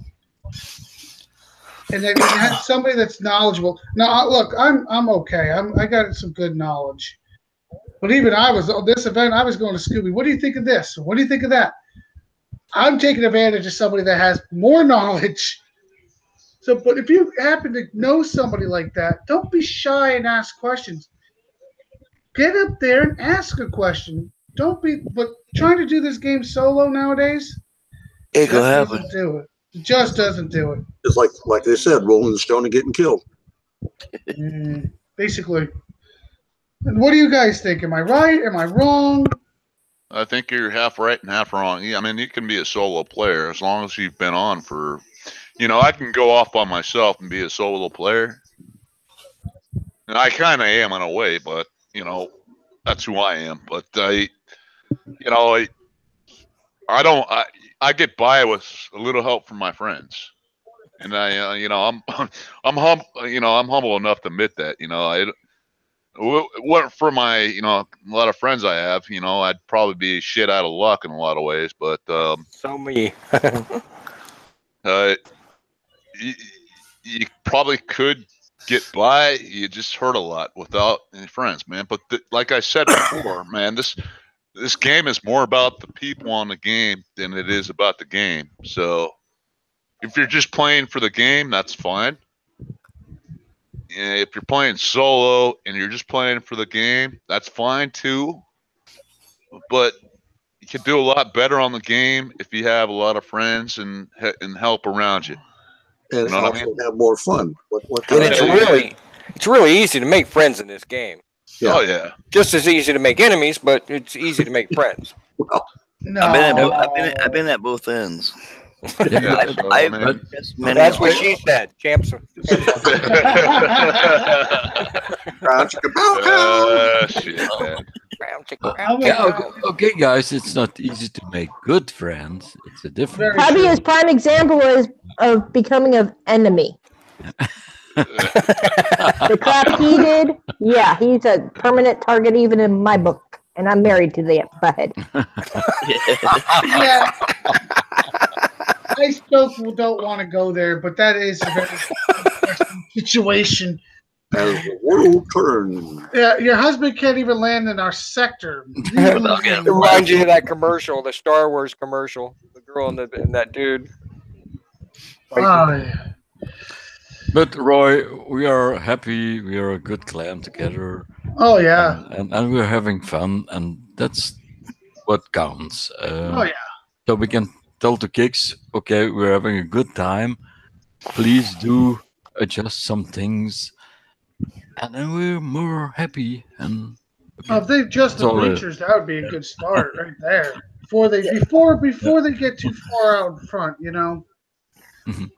and that you have somebody that's knowledgeable. Now, look, I'm okay. I got some good knowledge. But even this event, I was going to Scooby. What do you think of this? What do you think of that? I'm taking advantage of somebody that has more knowledge. So, but if you happen to know somebody like that, don't be shy and ask questions. Get up there and ask a question. Don't be, but trying to do this game solo nowadays, It doesn't do it. It just doesn't do it. It's like they said, rolling the stone and getting killed. Basically. And what do you guys think? Am I right? Am I wrong? I think you're half right and half wrong. Yeah, I mean, you can be a solo player as long as you've been on for, I can go off by myself and be a solo player. And I kind of am in a way, but, that's who I am. But, I get by with a little help from my friends. And I'm humble enough to admit that, what for my, a lot of friends I have, I'd probably be shit out of luck in a lot of ways, but So me. you probably could get by. You just hurt a lot without any friends, man. But like I said before, man, this game is more about the people on the game than it is about the game. So if you're just playing for the game, that's fine. If you're playing solo and you're just playing for the game, that's fine too. But you can do a lot better on the game if you have a lot of friends and help around you. And know what also I mean? have more fun. And it's really easy to make friends in this game. Yeah. Oh yeah, Just as easy to make enemies, but it's easy to make friends. Well, No. I've been at both ends. yeah. So, I mean, That's what she said. Champs. shit, man. Okay, guys, it's not easy to make good friends. It's a different. Probably his prime example of becoming an enemy. The crap he did, yeah, he's a permanent target even in my book, and I'm married to the butthead. Yeah. I still don't want to go there, but that is a very interesting situation. As the world turns. Yeah, your husband can't even land in our sector. It reminds you of that commercial, the Star Wars commercial. The girl and that dude. Oh, yeah. But Roy, we are happy. We are a good clan together, Oh, yeah. and we're having fun, and that's what counts. Oh, yeah. So we can tell the kicks, okay, we're having a good time. Please do adjust some things, and then we're more happy. And Oh, if they adjust the That's all it- bleachers, that would be a good start right there. Before they get too far out in front, you know. Mhm.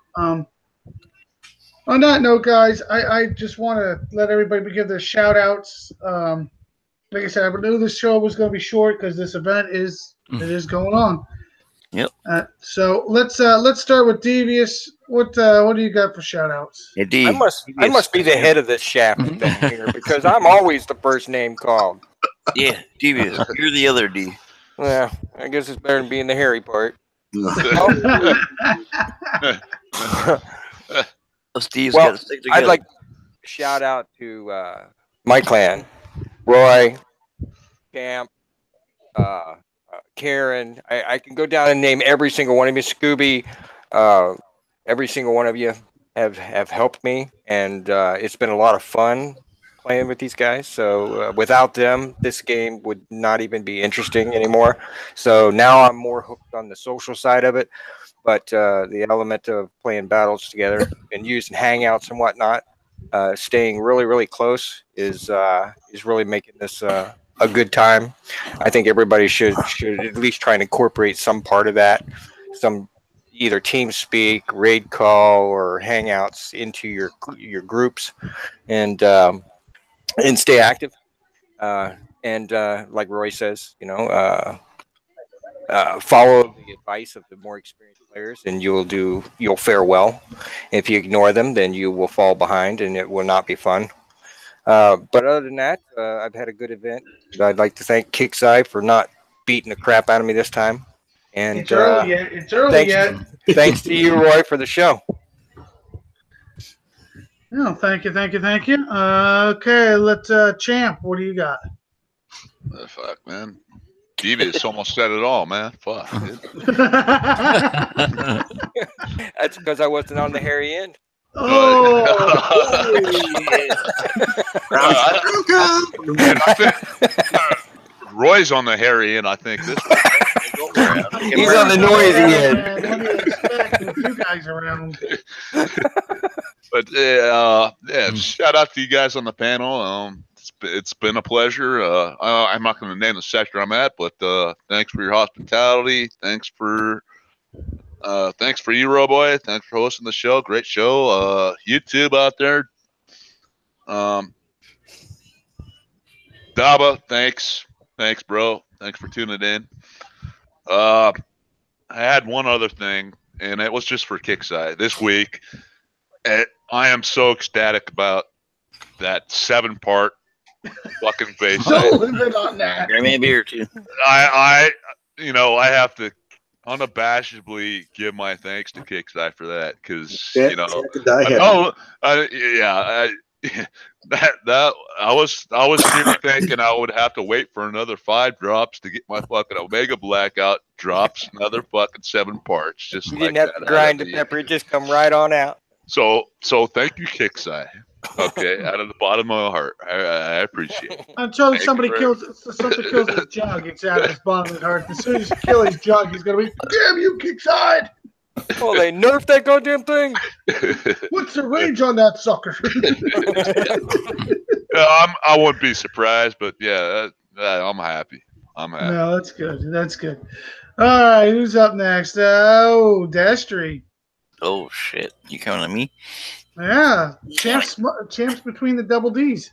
On that note, guys, I just want to let everybody give their shout outs. Like I said, I knew this show was going to be short because this event is going on. Yep. So let's start with Devious. What do you got for shout outs? Hey, D, I must be the head of this shaft thing here because I'm always the first name called. Yeah, Devious. You're the other D. Yeah, I guess it's better than being the hairy part. Steve's Well, got to stick together. I'd like to shout out to my clan, Roy, Camp, Karen. I can go down and name every single one of you. Scooby, every single one of you have helped me, and it's been a lot of fun playing with these guys. So without them, this game would not even be interesting anymore. So now I'm more hooked on the social side of it. But the element of playing battles together and using hangouts and whatnot, staying really, really close is really making this a good time. I think everybody should at least try and incorporate some part of that, some either team speak, raid call, or hangouts into your groups, and stay active. And like Roy says, follow the advice of the more experienced players, and you'll fare well. If you ignore them, then you will fall behind, and it will not be fun. But other than that, I've had a good event. I'd like to thank Kickseye for not beating the crap out of me this time. And It's early yet. It's early yet. Thanks to you, Roy, for the show. No, thank you. Okay, let's Champ. What do you got? Fuck, man. Devious almost said it all, man. Fuck. That's because I wasn't on the hairy end. Oh, I think, Roy's on the hairy end, I think. This one. He's on the noisy end. What do you expect with you guys around? But shout out to you guys on the panel. It's been a pleasure. I'm not going to name the sector I'm at, but thanks for your hospitality. Thanks for you, Roboy. Thanks for hosting the show. Great show. YouTube out there. Daba, thanks, bro. Thanks for tuning in. I had one other thing, and it was just for Kickside this week. I am so ecstatic about that 7-part fucking base. Living on that. Grab me a beer too. I have to unabashedly give my thanks to Kickside for that because that I was seriously thinking I would have to wait for another 5 drops to get my fucking Omega Blackout drops, another fucking 7 parts. Just You like didn't have that to grind the pepper; it just come right on out. So thank you, Kickside. Okay, out of the bottom of my heart, I appreciate it. Until something kills his jug, it's out of his bottom of his heart. As soon as you kill his jug, he's gonna be, damn you, Kickside! Oh, they nerfed that goddamn thing. What's the range on that sucker? I wouldn't be surprised, but yeah, I'm happy. No, that's good. All right, who's up next? Destry. Oh shit! You coming at me? Yeah, champs between the double D's.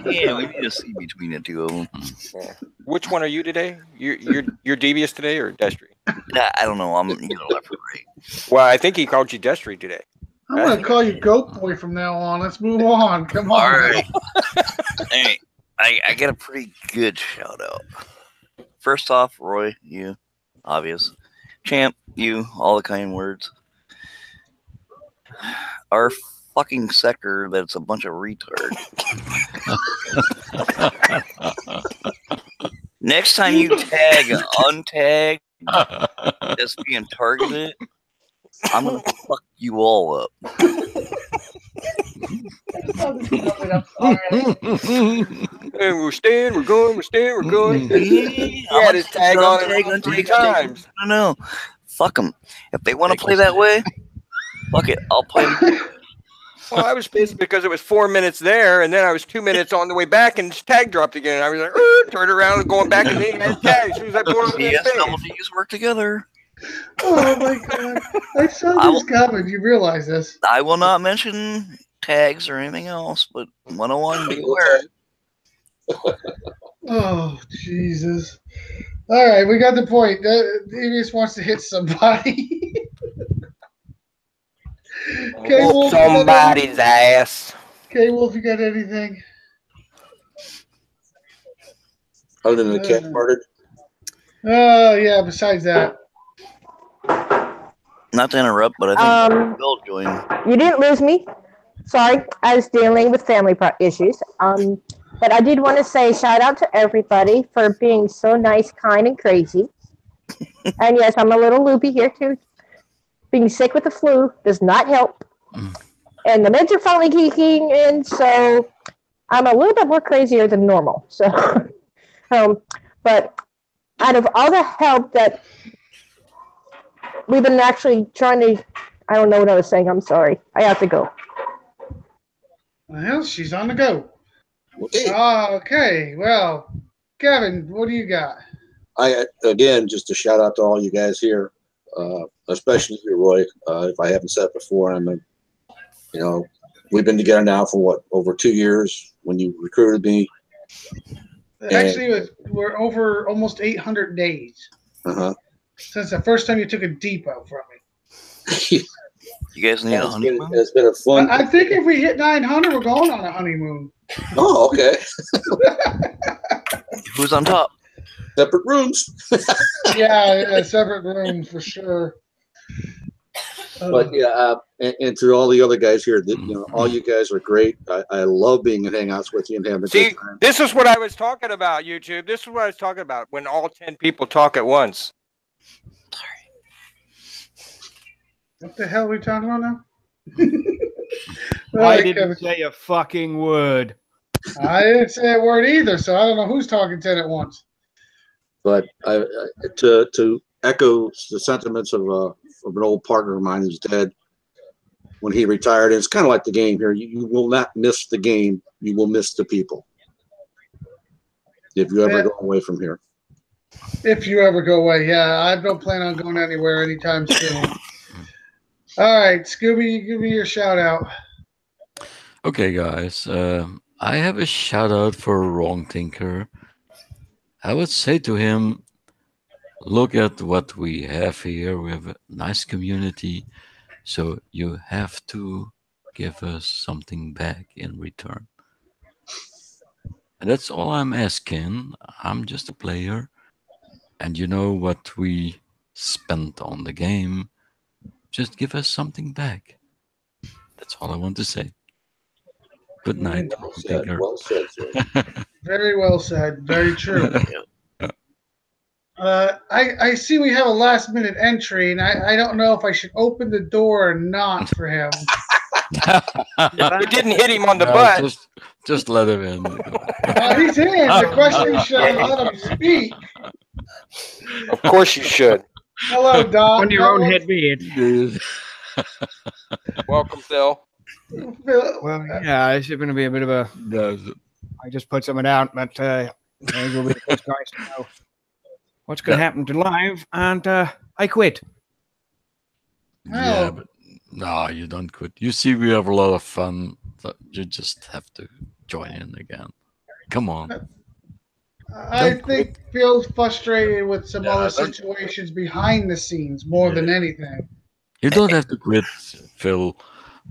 Yeah, we need to see between the two of them. Yeah. Which one are you today? You're Devious today or Destry? I don't know. I'm left or right. Well, I think he called you Destry today. I'm gonna call you Goat Boy from now on. Let's move on. Come on. All right. Hey, I got a pretty good shout out. First off, Roy, you, obvious. Champ, you, all the kind words. Our fucking sector that's a bunch of retards. Next time you tag untag that's being targeted, I'm gonna fuck you all up. And we're staying, we're going, we're going. He had his tag on it 3 times. No. Fuck them. If they want to play that way, fuck it. I'll play them. Well, I was pissed because it was 4 minutes there, and then I was 2 minutes on the way back, and his tag dropped again. And I was like, turned around and going back, and then he had tag as soon as I pulled up Yes, double D's work together. Oh my god! I saw this coming. You realize this? I will not mention tags or anything else, but 101, be aware. Oh Jesus! All right, we got the point. Devious wants to hit somebody. Whoop somebody's ass. Okay, Wolf, you got anything? Other than the cat farted? Oh yeah. Besides that. Not to interrupt, but I think Bill joined. You didn't lose me. Sorry, I was dealing with family issues. But I did want to say shout out to everybody for being so nice, kind, and crazy. And yes, I'm a little loopy here too. Being sick with the flu does not help. And the meds are finally kicking in, so I'm a little bit more crazier than normal. So, but out of all the help that we've been actually trying to, I don't know what I was saying. I'm sorry. I have to go. Well, she's on the go. Okay. Well, Kevin, what do you got? Again, just a shout out to all you guys here, especially you, Roy. If I haven't said it before, we've been together now for what, over 2 years when you recruited me. Actually, we're over almost 800 days. Since the first time you took a depot from me. You guys need a honeymoon? It's been a fun. I think if we hit 900, we're going on a honeymoon. Oh, okay. Who's on top? Separate rooms. yeah, separate rooms for sure. But yeah, and to all the other guys here, all you guys are great. I love being in hangouts with you and having a good time. This is what I was talking about, YouTube. This is what I was talking about when all 10 people talk at once. What the hell are we talking about now? I didn't say a fucking word. I didn't say a word either, so I don't know who's talking 10 at once. But to echo the sentiments of an old partner of mine who's dead when he retired, and it's kind of like the game here. You will not miss the game. You will miss the people. If you ever go away from here. If you ever go away, yeah. I don't plan on going anywhere anytime soon. All right, Scooby, give me your shout out. Okay, guys. I have a shout out for Wrong Thinker. I would say to him, look at what we have here. We have a nice community. So you have to give us something back in return. And that's all I'm asking. I'm just a player. And you know what we spent on the game. Just give us something back. That's all I want to say. Good night. Well said, Very well said. Very true. I see we have a last minute entry, and I don't know if I should open the door or not for him. You didn't hit him on the butt. Just let him in. He's in. The question is, should I let him speak? Of course you should. Hello, Doc. On your own head be it. Welcome, Phil. Well, yeah, this is going to be a bit of a... I just put something out, but you'll be the first guys to know what's going to happen to live, and I quit. Yeah, but no, you don't quit. You see, we have a lot of fun. So you just have to join in again. Come on. I think Phil's frustrated with some other situations behind the scenes more than anything. You don't have to quit, Phil.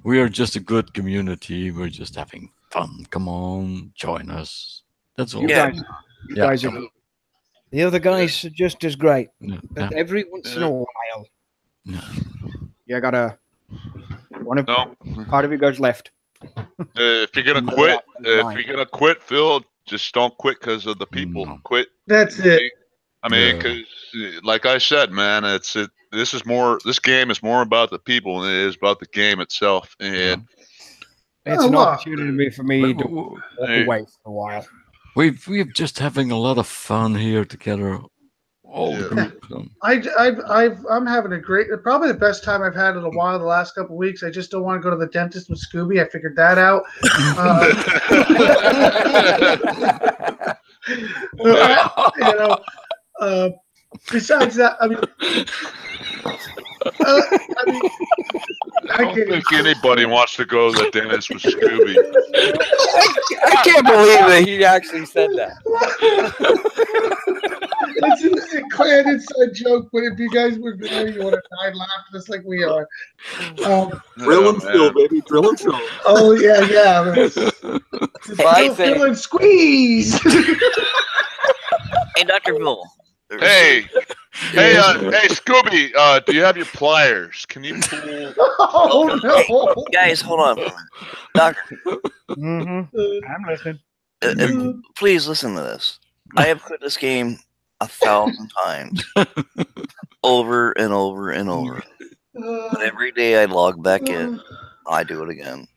We are just a good community. We're just having fun. Come on, join us. That's all. You guys are good. The other guys are just as great. Yeah. But every once in a while, Yeah. you gotta No. part of you goes left. If you're gonna quit, Phil, just don't quit because of the people. No. Quit. That's it. I mean, Yeah. because like I said, man, this game is more about the people than it is about the game itself. And It's an opportunity for me to We- walk away for a while. We're just having a lot of fun here together, all the group. I'm having a great, probably the best time I've had in a while. The last couple of weeks, I just don't want to go to the dentist with Scooby. I figured that out. Besides that, I don't think anybody wants to go to the dentist with Scooby. I can't believe that he actually said that. It's a clan inside joke, but if you guys were there, you would have died laughing just like we are. Drill and fill, baby. Drill and fill. Oh, yeah. Fill and squeeze. Hey, Dr. Bill. Hey, Scooby, do you have your pliers? Can you pull? Oh, no. Hey, guys, hold on. Doctor. I'm listening. Please listen to this. I have played this game 1,000 times. Over and over and over. But every day I log back in, I do it again.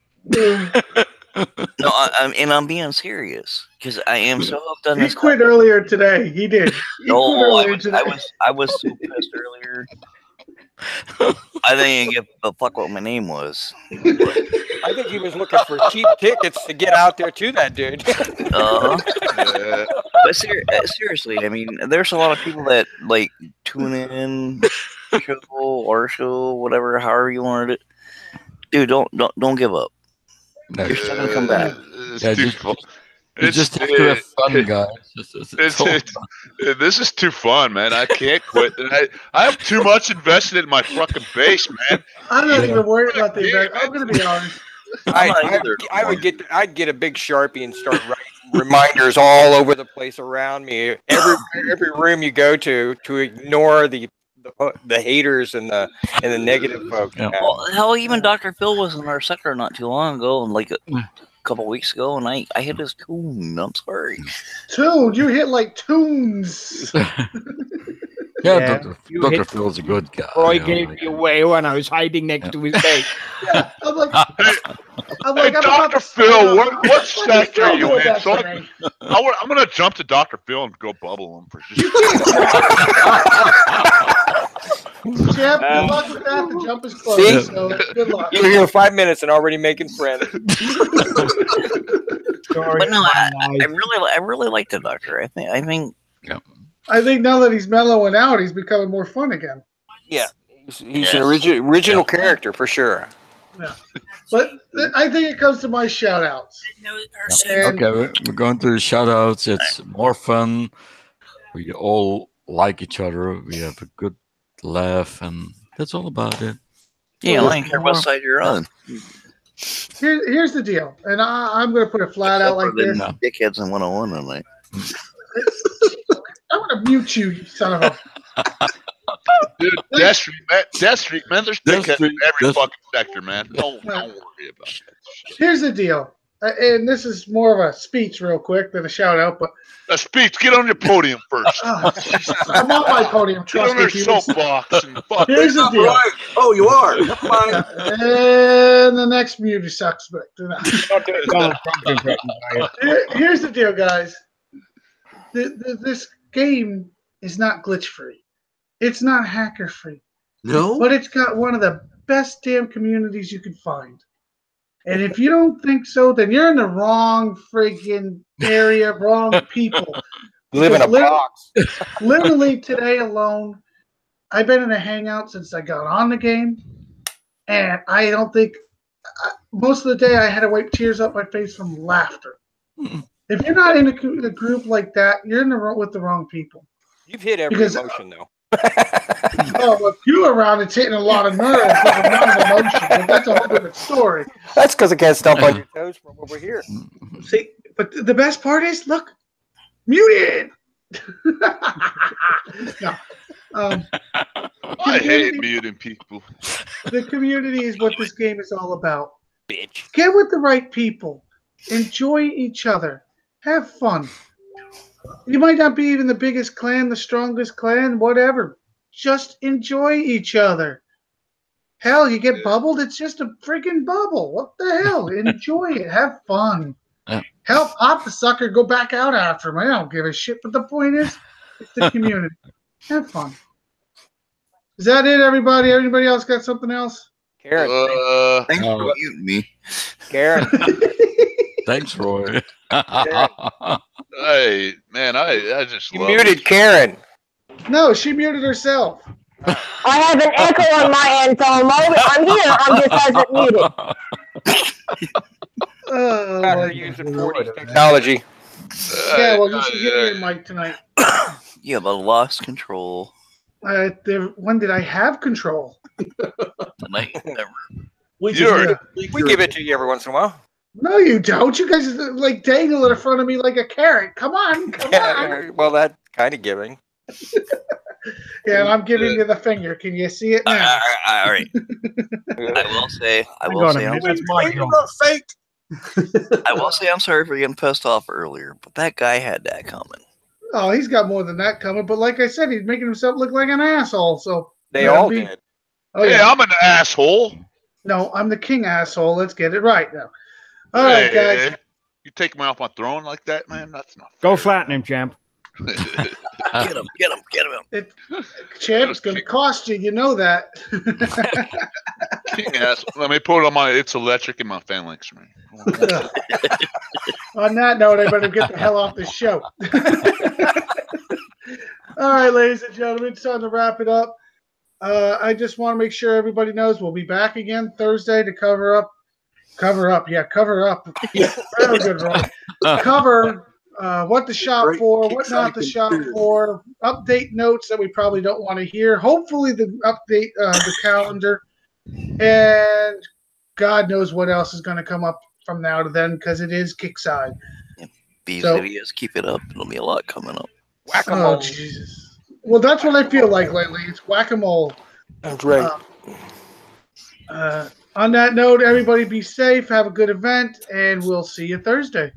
No, I'm being serious because I am so hooked on He this. quit earlier today. He did. He quit earlier today. I was so pissed earlier. I didn't give a fuck what my name was. I think he was looking for cheap tickets to get out there to that dude. But seriously, I mean, there's a lot of people that like tune in, our show, whatever, however you wanted it. Dude, don't give up. You're still gonna come back. It's just have to have fun, guys. This is too fun, man. I can't quit. I have too much invested in my fucking base, man. I'm not even worried about the event. I'm going to be honest. I'd get a big Sharpie and start writing reminders all over the place around me. Every room you go to ignore the haters and the negative folks. Yeah. Well, hell, even Dr. Phil was in our sector not too long ago, and like a couple weeks ago, and I hit his tune. I'm sorry. Tune? You hit like tunes. Yeah, Dr. Phil's a good guy. Roy gave me away when I was hiding next to his base. Yeah, I'm like, Hey, Dr. Phil, what sector are you in? So I'm going to jump to Dr. Phil and go bubble him for just. Jeff, good luck with that. The jump is closed. So good luck. You're here 5 minutes and already making friends. But no, I really like the Doctor. I think. Yeah. I think now that he's mellowing out, he's becoming more fun again. Yeah, he's an original character for sure. Yeah, but I think it comes to my shout outs. Okay, we're going to the shout outs. It's more fun. We all like each other. We have a good laugh, and that's all about it. Yeah, I don't care what side you're on. Here's the deal, and I'm going to put it flat out like this. Dickheads in 101 tonight. I'm going to mute you, you son of a... Dude, Death Street, man. There's dickheads in every fucking sector, man. Don't worry about it. Here's the deal, and this is more of a speech real quick than a shout out, but... A speech, get on your podium first. I'm on my podium, trust me. Get on your soapbox. Here's the deal. Right. Oh, you are. Never mind. And the next mute sucks, but... Here's the deal, guys. This game is not glitch free. It's not hacker free. No? But it's got one of the best damn communities you can find. And if you don't think so, then you're in the wrong freaking area, wrong people. Live in a box. Literally today alone, I've been in a hangout since I got on the game. And I don't think most of the day I had to wipe tears up my face from laughter. If you're not in a group like that, you're with the wrong people. You've hit every emotion, though. Oh, well, if you're around, it's hitting a lot of nerves, but not an emotion. But that's a whole different story. That's because I can't stomp on your toes from over here. See, but the best part is, look, muted. No. I hate muting people. The community is what this game is all about. Bitch. Get with the right people. Enjoy each other. Have fun. You might not be even the biggest clan, the strongest clan, whatever. Just enjoy each other. Hell, you get bubbled, it's just a freaking bubble. What the hell? Enjoy it. Have fun. Yeah. Hell, pop the sucker, go back out after him. I don't give a shit. But the point is, it's the community. Have fun. Is that it, everybody? Everybody else got something else? Karen. Thanks for muting me. Karen. Thanks, Roy. Hey, man, I just You love muted it. Karen. No, she muted herself. I have an echo on my end, so I'm here. I'm just hasn't muted. Oh, Got her my using God. 40s technology. Yeah, well, you should hear your mic tonight. Yeah, but I lost control When did I have control? tonight. Never. We give it to you every once in a while. No, you don't. You guys like dangle it in front of me like a carrot. Come on, come on. Well, that kind of giving. Yeah, I'm giving you the finger. Can you see it now? All right. I will say I'm sorry for getting pissed off earlier, but that guy had that coming. Oh, he's got more than that coming. But like I said, he's making himself look like an asshole. So They all did. Oh Hey, yeah. I'm an asshole. No, I'm the king asshole. Let's get it right now. All right, guys. You take me off my throne like that, man? That's not Go flatten him, champ. Get him. Champ's going to cost you. You know that. king asshole. Let me put it on my. It's electric in my phalanx, man. On that note, I better get the hell off this show. All right, ladies and gentlemen, it's time to wrap it up. I just want to make sure everybody knows we'll be back again Thursday to cover up. Cover up. Very good, Ron. Cover what to shop for, what not to shop for, update notes that we probably don't want to hear. Hopefully, the update the calendar, and God knows what else is going to come up from now to then because it is Kickside. These idiots, keep it up. It'll be a lot coming up. Whack-a-mole. Oh, Jesus. Well, that's what I feel like lately. It's whack-a-mole. That's right. On that note, everybody be safe, have a good event, and we'll see you Thursday.